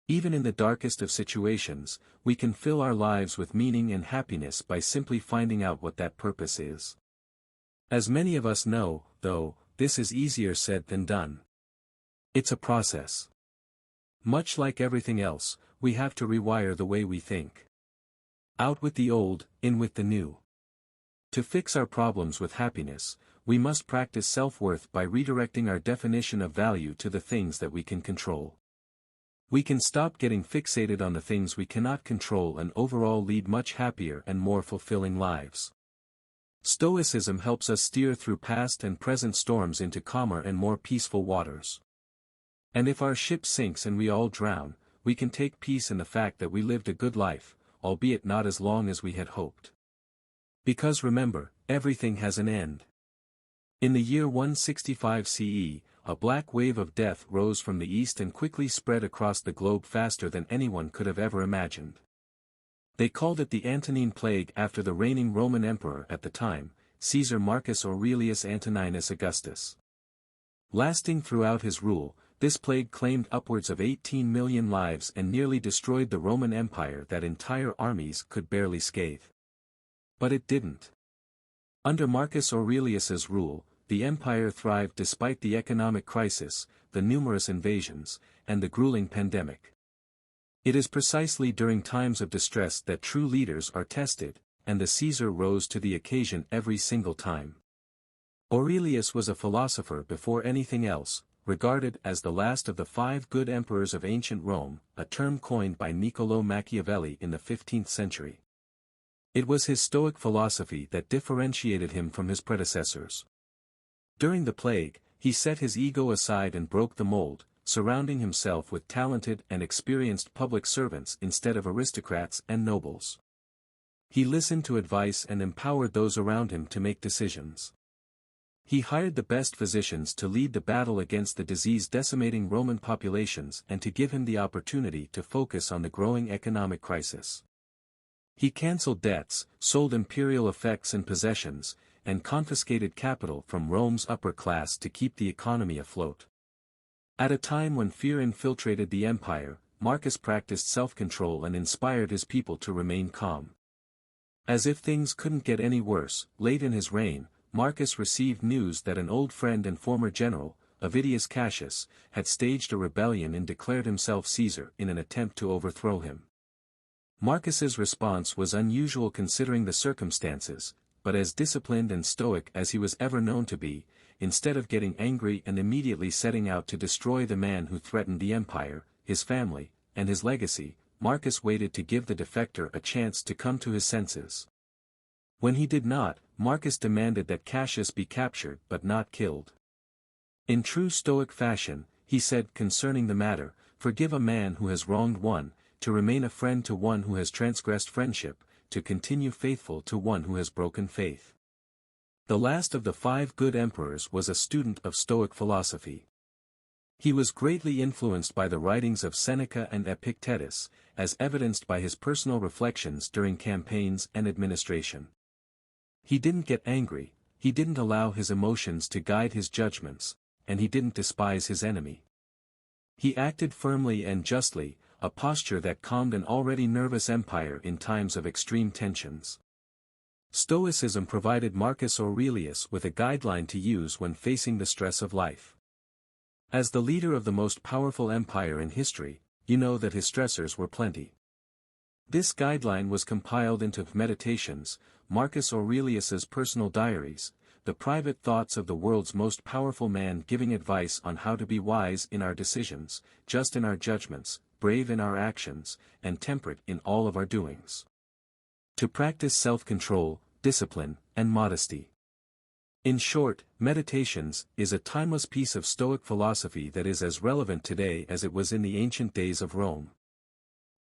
Even in the darkest of situations, we can fill our lives with meaning and happiness by simply finding out what that purpose is. As many of us know, though, this is easier said than done. It's a process. Much like everything else, we have to rewire the way we think. Out with the old, in with the new. To fix our problems with happiness, we must practice self-worth by redirecting our definition of value to the things that we can control. We can stop getting fixated on the things we cannot control and overall lead much happier and more fulfilling lives. Stoicism helps us steer through past and present storms into calmer and more peaceful waters. And if our ship sinks and we all drown, we can take peace in the fact that we lived a good life, albeit not as long as we had hoped. Because remember, everything has an end. In the year 165 CE, a black wave of death rose from the east and quickly spread across the globe faster than anyone could have ever imagined. They called it the Antonine Plague after the reigning Roman emperor at the time, Caesar Marcus Aurelius Antoninus Augustus. Lasting throughout his rule, this plague claimed upwards of 18 million lives and nearly destroyed the Roman Empire that entire armies could barely scathe. But it didn't. Under Marcus Aurelius's rule, the empire thrived despite the economic crisis, the numerous invasions, and the grueling pandemic. It is precisely during times of distress that true leaders are tested, and the Caesar rose to the occasion every single time. Aurelius was a philosopher before anything else, regarded as the last of the 5 good emperors of ancient Rome, a term coined by Niccolò Machiavelli in the 15th century. It was his Stoic philosophy that differentiated him from his predecessors. During the plague, he set his ego aside and broke the mold, surrounding himself with talented and experienced public servants instead of aristocrats and nobles. He listened to advice and empowered those around him to make decisions. He hired the best physicians to lead the battle against the disease-decimating Roman populations and to give him the opportunity to focus on the growing economic crisis. He cancelled debts, sold imperial effects and possessions, and confiscated capital from Rome's upper class to keep the economy afloat. At a time when fear infiltrated the empire, Marcus practiced self-control and inspired his people to remain calm. As if things couldn't get any worse, late in his reign, Marcus received news that an old friend and former general, Avidius Cassius, had staged a rebellion and declared himself Caesar in an attempt to overthrow him. Marcus's response was unusual considering the circumstances, but as disciplined and stoic as he was ever known to be, instead of getting angry and immediately setting out to destroy the man who threatened the empire, his family, and his legacy, Marcus waited to give the defector a chance to come to his senses. When he did not, Marcus demanded that Cassius be captured but not killed. In true Stoic fashion, he said concerning the matter, "Forgive a man who has wronged one, to remain a friend to one who has transgressed friendship, to continue faithful to one who has broken faith." The last of the 5 good emperors was a student of Stoic philosophy. He was greatly influenced by the writings of Seneca and Epictetus, as evidenced by his personal reflections during campaigns and administration. He didn't get angry, he didn't allow his emotions to guide his judgments, and he didn't despise his enemy. He acted firmly and justly, a posture that calmed an already nervous empire in times of extreme tensions. Stoicism provided Marcus Aurelius with a guideline to use when facing the stress of life. As the leader of the most powerful empire in history, you know that his stressors were plenty. This guideline was compiled into Meditations, Marcus Aurelius's personal diaries, the private thoughts of the world's most powerful man giving advice on how to be wise in our decisions, just in our judgments, brave in our actions, and temperate in all of our doings. To practice self-control, discipline, and modesty. In short, Meditations is a timeless piece of Stoic philosophy that is as relevant today as it was in the ancient days of Rome.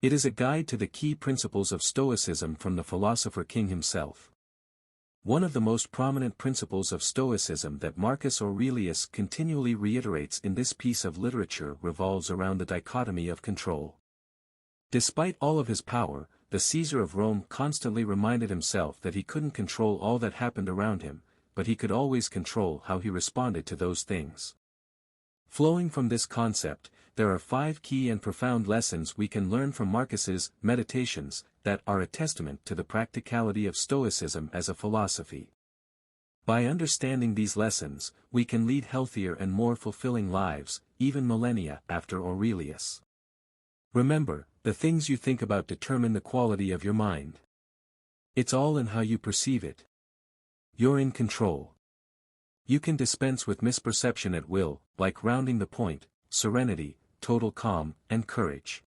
It is a guide to the key principles of Stoicism from the philosopher king himself. One of the most prominent principles of Stoicism that Marcus Aurelius continually reiterates in this piece of literature revolves around the dichotomy of control. Despite all of his power, the Caesar of Rome constantly reminded himself that he couldn't control all that happened around him, but he could always control how he responded to those things. Flowing from this concept, there are 5 key and profound lessons we can learn from Marcus's Meditations that are a testament to the practicality of Stoicism as a philosophy. By understanding these lessons, we can lead healthier and more fulfilling lives, even millennia after Aurelius. Remember, the things you think about determine the quality of your mind. It's all in how you perceive it. You're in control. You can dispense with misperception at will, like rounding the point, serenity, total calm, and courage.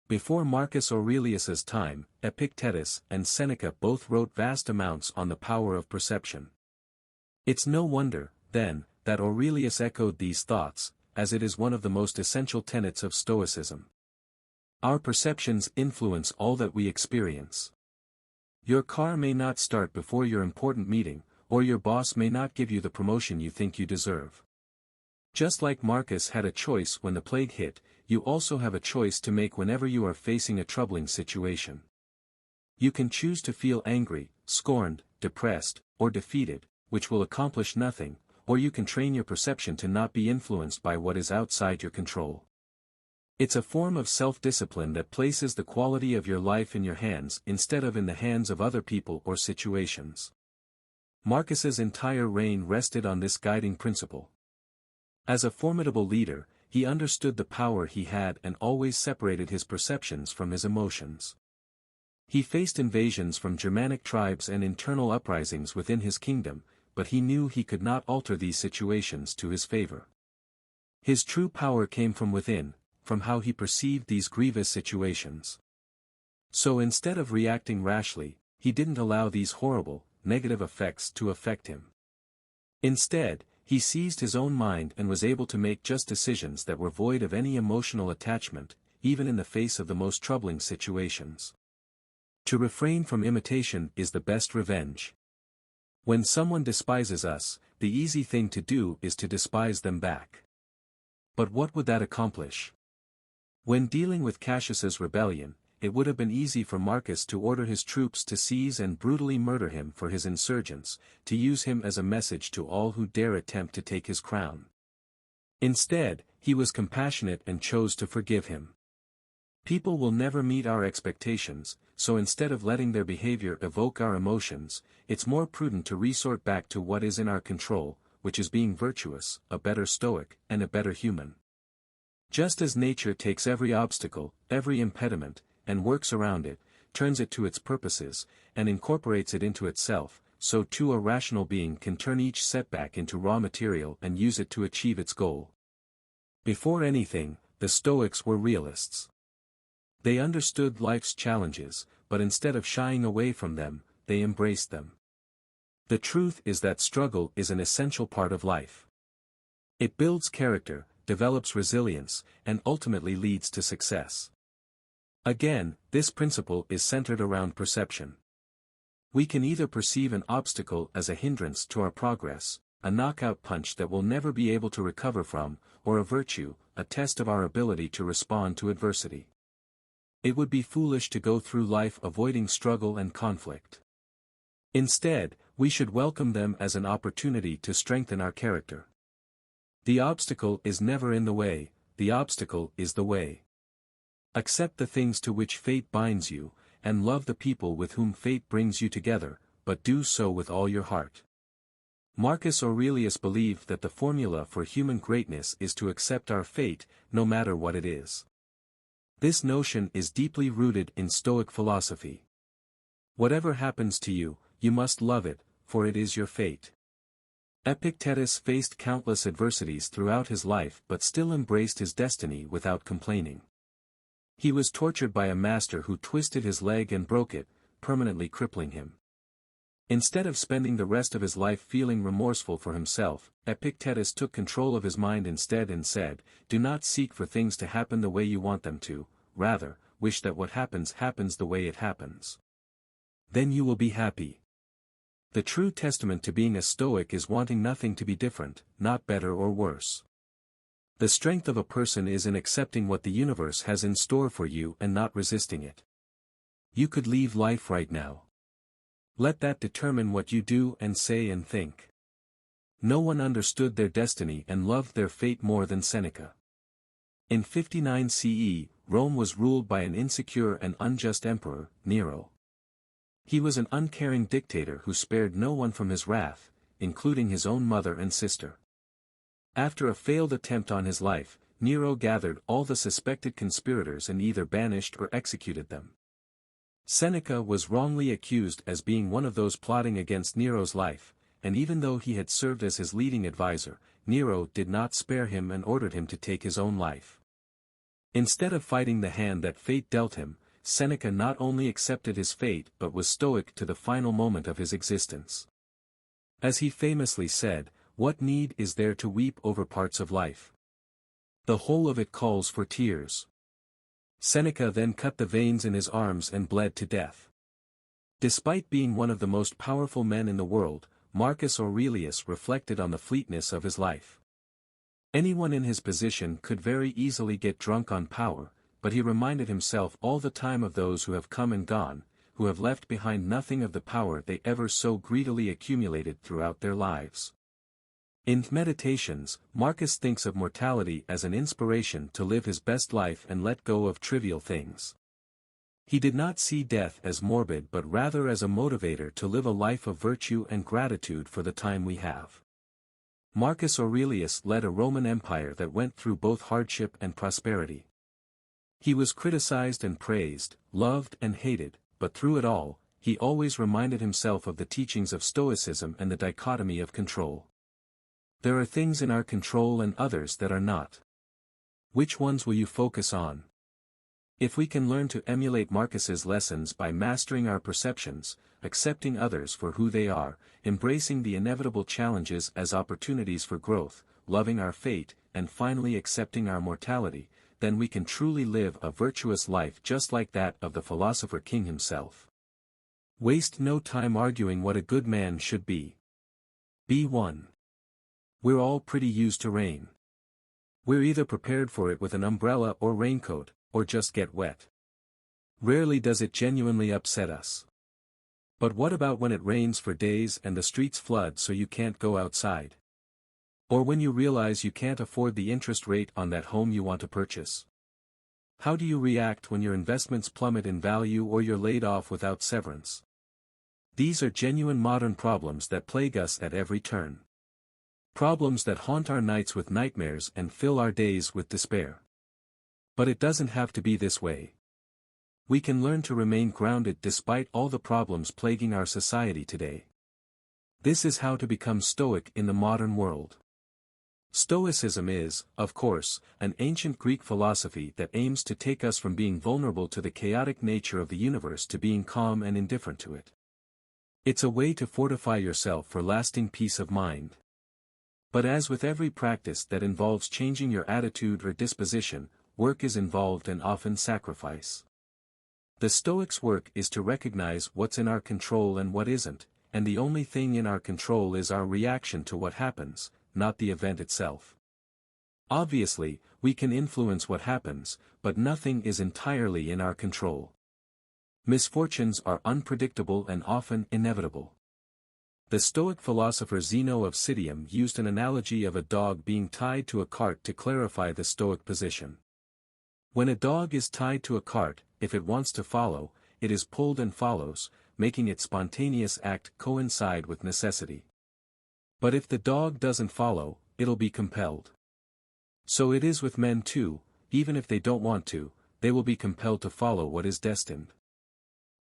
Before Marcus Aurelius's time, Epictetus and Seneca both wrote vast amounts on the power of perception. It's no wonder, then, that Aurelius echoed these thoughts, as it is one of the most essential tenets of Stoicism. Our perceptions influence all that we experience. Your car may not start before your important meeting, or your boss may not give you the promotion you think you deserve. Just like Marcus had a choice when the plague hit, you also have a choice to make whenever you are facing a troubling situation. You can choose to feel angry, scorned, depressed, or defeated, which will accomplish nothing, or you can train your perception to not be influenced by what is outside your control. It's a form of self-discipline that places the quality of your life in your hands instead of in the hands of other people or situations. Marcus's entire reign rested on this guiding principle. As a formidable leader, he understood the power he had and always separated his perceptions from his emotions. He faced invasions from Germanic tribes and internal uprisings within his kingdom, but he knew he could not alter these situations to his favor. His true power came from within, from how he perceived these grievous situations. So instead of reacting rashly, he didn't allow these horrible, negative effects to affect him. Instead, he seized his own mind and was able to make just decisions that were void of any emotional attachment, even in the face of the most troubling situations. To refrain from imitation is the best revenge. When someone despises us, the easy thing to do is to despise them back. But what would that accomplish? When dealing with Cassius's rebellion, it would have been easy for Marcus to order his troops to seize and brutally murder him for his insurgents, to use him as a message to all who dare attempt to take his crown. Instead, he was compassionate and chose to forgive him. People will never meet our expectations, so instead of letting their behavior evoke our emotions, it's more prudent to resort back to what is in our control, which is being virtuous, a better Stoic, and a better human. Just as nature takes every obstacle, every impediment, and works around it, turns it to its purposes, and incorporates it into itself, so too a rational being can turn each setback into raw material and use it to achieve its goal. Before anything, the Stoics were realists. They understood life's challenges, but instead of shying away from them, they embraced them. The truth is that struggle is an essential part of life. It builds character, develops resilience, and ultimately leads to success. Again, this principle is centered around perception. We can either perceive an obstacle as a hindrance to our progress, a knockout punch that we'll never be able to recover from, or a virtue, a test of our ability to respond to adversity. It would be foolish to go through life avoiding struggle and conflict. Instead, we should welcome them as an opportunity to strengthen our character. The obstacle is never in the way, the obstacle is the way. Accept the things to which fate binds you, and love the people with whom fate brings you together, but do so with all your heart. Marcus Aurelius believed that the formula for human greatness is to accept our fate, no matter what it is. This notion is deeply rooted in Stoic philosophy. Whatever happens to you, you must love it, for it is your fate. Epictetus faced countless adversities throughout his life but still embraced his destiny without complaining. He was tortured by a master who twisted his leg and broke it, permanently crippling him. Instead of spending the rest of his life feeling remorseful for himself, Epictetus took control of his mind instead and said, "Do not seek for things to happen the way you want them to, rather, wish that what happens happens the way it happens. Then you will be happy." The true testament to being a Stoic is wanting nothing to be different, not better or worse. The strength of a person is in accepting what the universe has in store for you and not resisting it. You could leave life right now. Let that determine what you do and say and think. No one understood their destiny and loved their fate more than Seneca. In 59 CE, Rome was ruled by an insecure and unjust emperor, Nero. He was an uncaring dictator who spared no one from his wrath, including his own mother and sister. After a failed attempt on his life, Nero gathered all the suspected conspirators and either banished or executed them. Seneca was wrongly accused as being one of those plotting against Nero's life, and even though he had served as his leading advisor, Nero did not spare him and ordered him to take his own life. Instead of fighting the hand that fate dealt him, Seneca not only accepted his fate but was stoic to the final moment of his existence. As he famously said, "What need is there to weep over parts of life? The whole of it calls for tears." Seneca then cut the veins in his arms and bled to death. Despite being one of the most powerful men in the world, Marcus Aurelius reflected on the fleetness of his life. Anyone in his position could very easily get drunk on power, but he reminded himself all the time of those who have come and gone, who have left behind nothing of the power they ever so greedily accumulated throughout their lives. In Meditations, Marcus thinks of mortality as an inspiration to live his best life and let go of trivial things. He did not see death as morbid but rather as a motivator to live a life of virtue and gratitude for the time we have. Marcus Aurelius led a Roman Empire that went through both hardship and prosperity. He was criticized and praised, loved and hated, but through it all, he always reminded himself of the teachings of Stoicism and the dichotomy of control. There are things in our control and others that are not. Which ones will you focus on? If we can learn to emulate Marcus's lessons by mastering our perceptions, accepting others for who they are, embracing the inevitable challenges as opportunities for growth, loving our fate, and finally accepting our mortality, then we can truly live a virtuous life just like that of the philosopher king himself. Waste no time arguing what a good man should be. Be one. We're all pretty used to rain. We're either prepared for it with an umbrella or raincoat, or just get wet. Rarely does it genuinely upset us. But what about when it rains for days and the streets flood so you can't go outside? Or when you realize you can't afford the interest rate on that home you want to purchase? How do you react when your investments plummet in value or you're laid off without severance? These are genuine modern problems that plague us at every turn. Problems that haunt our nights with nightmares and fill our days with despair. But it doesn't have to be this way. We can learn to remain grounded despite all the problems plaguing our society today. This is how to become stoic in the modern world. Stoicism is, of course, an ancient Greek philosophy that aims to take us from being vulnerable to the chaotic nature of the universe to being calm and indifferent to it. It's a way to fortify yourself for lasting peace of mind. But as with every practice that involves changing your attitude or disposition, work is involved and often sacrifice. The Stoics' work is to recognize what's in our control and what isn't, and the only thing in our control is our reaction to what happens, not the event itself. Obviously, we can influence what happens, but nothing is entirely in our control. Misfortunes are unpredictable and often inevitable. The Stoic philosopher Zeno of Citium used an analogy of a dog being tied to a cart to clarify the Stoic position. When a dog is tied to a cart, if it wants to follow, it is pulled and follows, making its spontaneous act coincide with necessity. But if the dog doesn't follow, it'll be compelled. So it is with men too, even if they don't want to, they will be compelled to follow what is destined.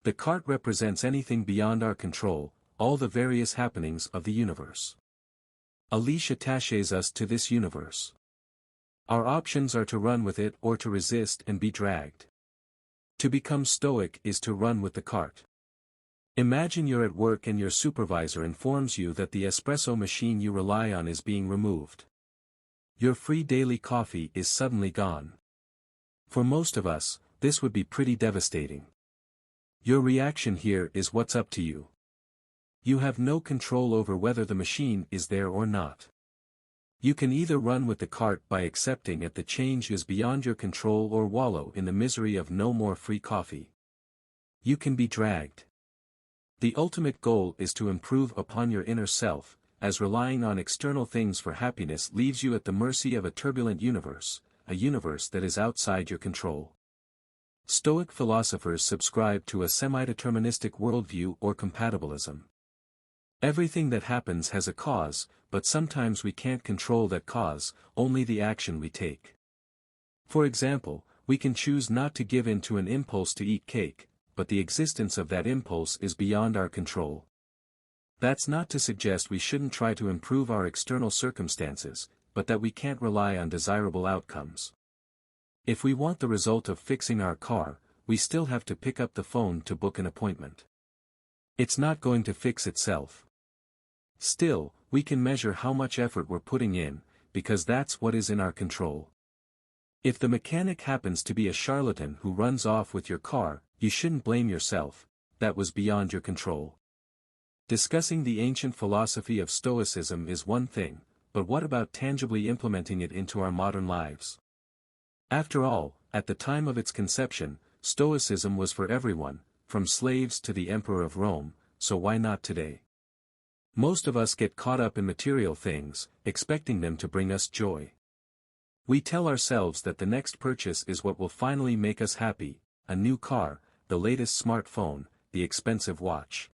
The cart represents anything beyond our control, all the various happenings of the universe. A leash attaches us to this universe. Our options are to run with it or to resist and be dragged. To become stoic is to run with the cart. Imagine you're at work and your supervisor informs you that the espresso machine you rely on is being removed. Your free daily coffee is suddenly gone. For most of us, this would be pretty devastating. Your reaction here is what's up to you. You have no control over whether the machine is there or not. You can either run with the cart by accepting that the change is beyond your control or wallow in the misery of no more free coffee. You can be dragged. The ultimate goal is to improve upon your inner self, as relying on external things for happiness leaves you at the mercy of a turbulent universe, a universe that is outside your control. Stoic philosophers subscribe to a semi-deterministic worldview or compatibilism. Everything that happens has a cause, but sometimes we can't control that cause, only the action we take. For example, we can choose not to give in to an impulse to eat cake, but the existence of that impulse is beyond our control. That's not to suggest we shouldn't try to improve our external circumstances, but that we can't rely on desirable outcomes. If we want the result of fixing our car, we still have to pick up the phone to book an appointment. It's not going to fix itself. Still, we can measure how much effort we're putting in, because that's what is in our control. If the mechanic happens to be a charlatan who runs off with your car, you shouldn't blame yourself, that was beyond your control. Discussing the ancient philosophy of Stoicism is one thing, but what about tangibly implementing it into our modern lives? After all, at the time of its conception, Stoicism was for everyone, from slaves to the Emperor of Rome, so why not today? Most of us get caught up in material things, expecting them to bring us joy. We tell ourselves that the next purchase is what will finally make us happy, a new car, the latest smartphone, the expensive watch.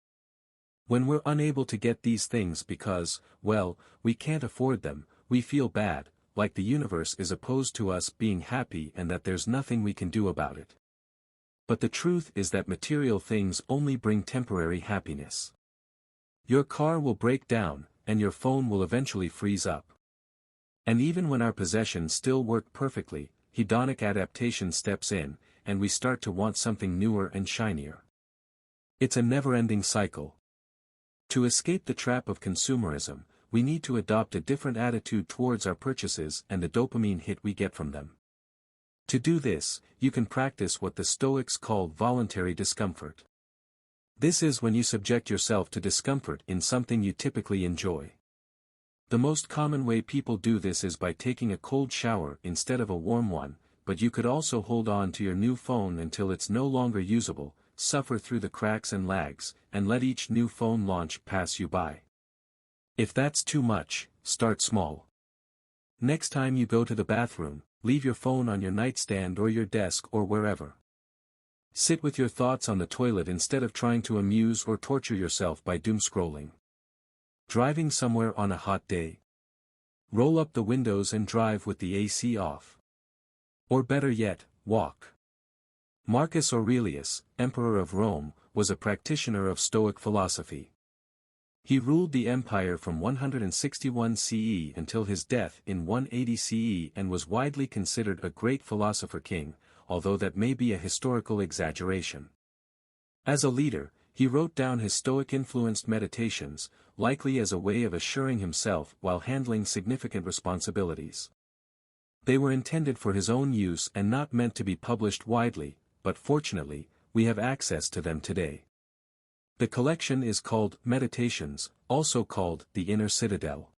When we're unable to get these things because, well, we can't afford them, we feel bad, like the universe is opposed to us being happy and that there's nothing we can do about it. But the truth is that material things only bring temporary happiness. Your car will break down, and your phone will eventually freeze up. And even when our possessions still work perfectly, hedonic adaptation steps in, and we start to want something newer and shinier. It's a never-ending cycle. To escape the trap of consumerism, we need to adopt a different attitude towards our purchases and the dopamine hit we get from them. To do this, you can practice what the Stoics call voluntary discomfort. This is when you subject yourself to discomfort in something you typically enjoy. The most common way people do this is by taking a cold shower instead of a warm one, but you could also hold on to your new phone until it's no longer usable, suffer through the cracks and lags, and let each new phone launch pass you by. If that's too much, start small. Next time you go to the bathroom, leave your phone on your nightstand or your desk or wherever. Sit with your thoughts on the toilet instead of trying to amuse or torture yourself by doom scrolling. Driving somewhere on a hot day. Roll up the windows and drive with the AC off. Or better yet, walk. Marcus Aurelius, Emperor of Rome, was a practitioner of Stoic philosophy. He ruled the empire from 161 CE until his death in 180 CE and was widely considered a great philosopher king, although that may be a historical exaggeration. As a leader, he wrote down his Stoic-influenced meditations, likely as a way of assuring himself while handling significant responsibilities. They were intended for his own use and not meant to be published widely, but fortunately, we have access to them today. The collection is called Meditations, also called the Inner Citadel.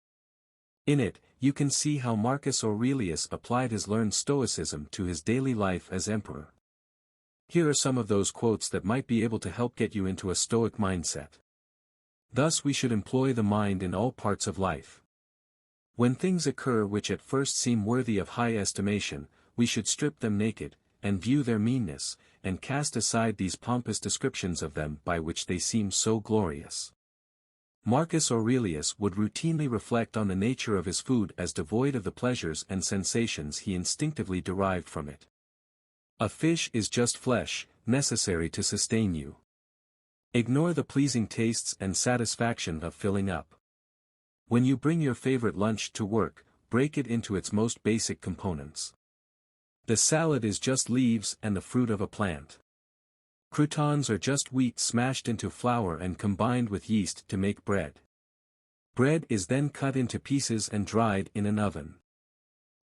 In it, you can see how Marcus Aurelius applied his learned Stoicism to his daily life as emperor. Here are some of those quotes that might be able to help get you into a Stoic mindset. Thus we should employ the mind in all parts of life. When things occur which at first seem worthy of high estimation, we should strip them naked, and view their meanness, and cast aside these pompous descriptions of them by which they seem so glorious. Marcus Aurelius would routinely reflect on the nature of his food as devoid of the pleasures and sensations he instinctively derived from it. A fish is just flesh, necessary to sustain you. Ignore the pleasing tastes and satisfaction of filling up. When you bring your favorite lunch to work, break it into its most basic components. The salad is just leaves and the fruit of a plant. Croutons are just wheat smashed into flour and combined with yeast to make bread. Bread is then cut into pieces and dried in an oven.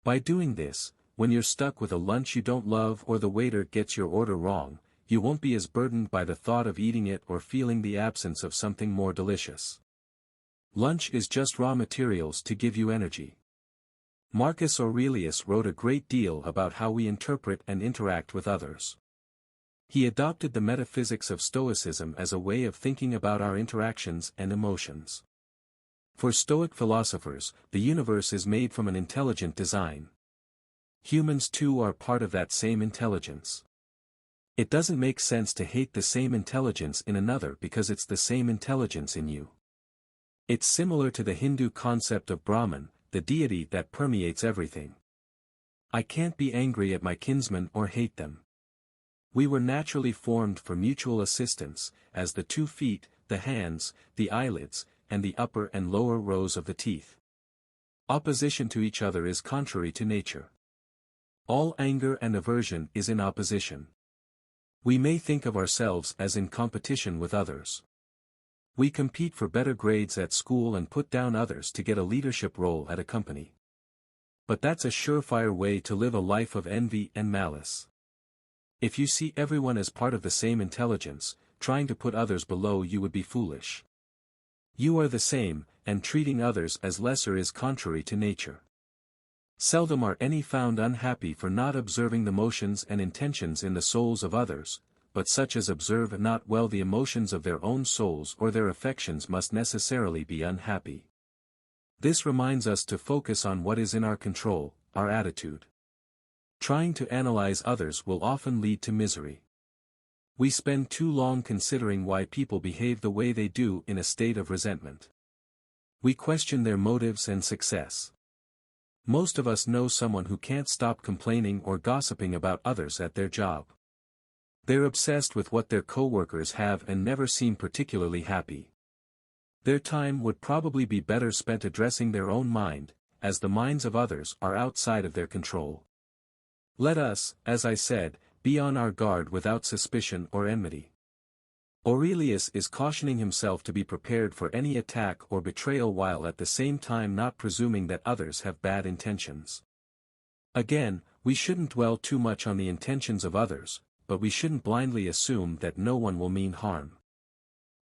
By doing this, when you're stuck with a lunch you don't love or the waiter gets your order wrong, you won't be as burdened by the thought of eating it or feeling the absence of something more delicious. Lunch is just raw materials to give you energy. Marcus Aurelius wrote a great deal about how we interpret and interact with others. He adopted the metaphysics of Stoicism as a way of thinking about our interactions and emotions. For Stoic philosophers, the universe is made from an intelligent design. Humans too are part of that same intelligence. It doesn't make sense to hate the same intelligence in another because it's the same intelligence in you. It's similar to the Hindu concept of Brahman, the deity that permeates everything. I can't be angry at my kinsmen or hate them. We were naturally formed for mutual assistance, as the 2 feet, the hands, the eyelids, and the upper and lower rows of the teeth. Opposition to each other is contrary to nature. All anger and aversion is in opposition. We may think of ourselves as in competition with others. We compete for better grades at school and put down others to get a leadership role at a company. But that's a surefire way to live a life of envy and malice. If you see everyone as part of the same intelligence, trying to put others below you would be foolish. You are the same, and treating others as lesser is contrary to nature. Seldom are any found unhappy for not observing the motions and intentions in the souls of others, but such as observe not well the emotions of their own souls or their affections must necessarily be unhappy. This reminds us to focus on what is in our control, our attitude. Trying to analyze others will often lead to misery. We spend too long considering why people behave the way they do in a state of resentment. We question their motives and success. Most of us know someone who can't stop complaining or gossiping about others at their job. They're obsessed with what their coworkers have and never seem particularly happy. Their time would probably be better spent addressing their own mind, as the minds of others are outside of their control. Let us, as I said, be on our guard without suspicion or enmity. Aurelius is cautioning himself to be prepared for any attack or betrayal while at the same time not presuming that others have bad intentions. Again, we shouldn't dwell too much on the intentions of others, but we shouldn't blindly assume that no one will mean harm.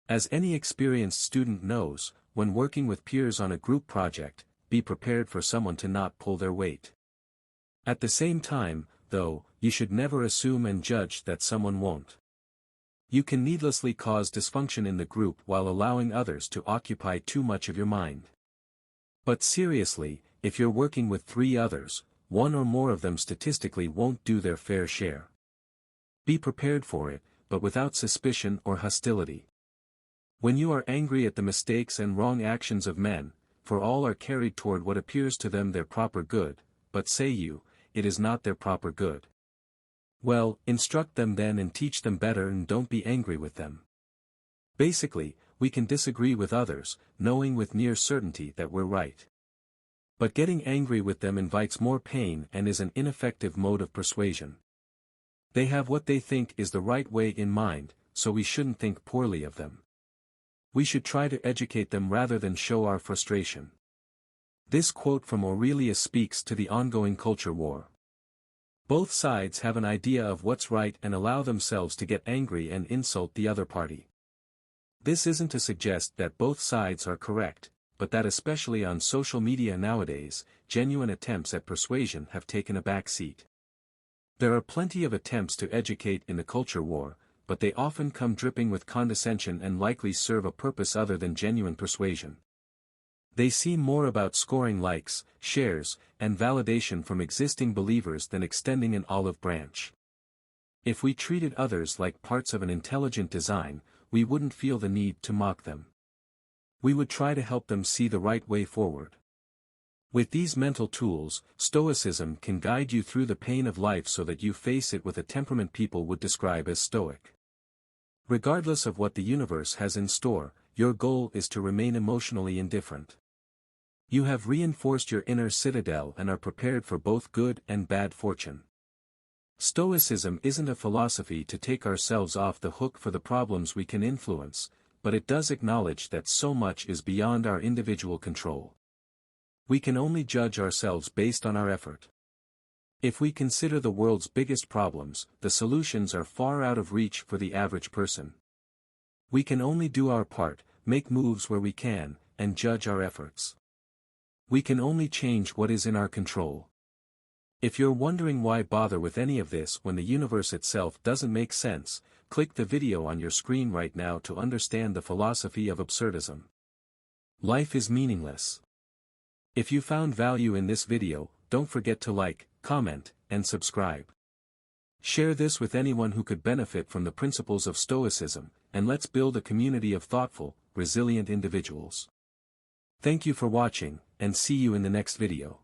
As any experienced student knows, when working with peers on a group project, be prepared for someone to not pull their weight. At the same time, though, you should never assume and judge that someone won't. You can needlessly cause dysfunction in the group while allowing others to occupy too much of your mind. But seriously, if you're working with 3 others, 1 or more of them statistically won't do their fair share. Be prepared for it, but without suspicion or hostility. When you are angry at the mistakes and wrong actions of men, for all are carried toward what appears to them their proper good, but say you, it is not their proper good. Well, instruct them then and teach them better and don't be angry with them. Basically, we can disagree with others, knowing with near certainty that we're right. But getting angry with them invites more pain and is an ineffective mode of persuasion. They have what they think is the right way in mind, so we shouldn't think poorly of them. We should try to educate them rather than show our frustration. This quote from Aurelius speaks to the ongoing culture war. Both sides have an idea of what's right and allow themselves to get angry and insult the other party. This isn't to suggest that both sides are correct, but that especially on social media nowadays, genuine attempts at persuasion have taken a back seat. There are plenty of attempts to educate in the culture war, but they often come dripping with condescension and likely serve a purpose other than genuine persuasion. They seem more about scoring likes, shares, and validation from existing believers than extending an olive branch. If we treated others like parts of an intelligent design, we wouldn't feel the need to mock them. We would try to help them see the right way forward. With these mental tools, Stoicism can guide you through the pain of life so that you face it with a temperament people would describe as stoic. Regardless of what the universe has in store, your goal is to remain emotionally indifferent. You have reinforced your inner citadel and are prepared for both good and bad fortune. Stoicism isn't a philosophy to take ourselves off the hook for the problems we can influence, but it does acknowledge that so much is beyond our individual control. We can only judge ourselves based on our effort. If we consider the world's biggest problems, the solutions are far out of reach for the average person. We can only do our part, make moves where we can, and judge our efforts. We can only change what is in our control. If you're wondering why bother with any of this when the universe itself doesn't make sense, click the video on your screen right now to understand the philosophy of absurdism. Life is meaningless. If you found value in this video, don't forget to like, comment, and subscribe. Share this with anyone who could benefit from the principles of Stoicism, and let's build a community of thoughtful, resilient individuals. Thank you for watching, and see you in the next video.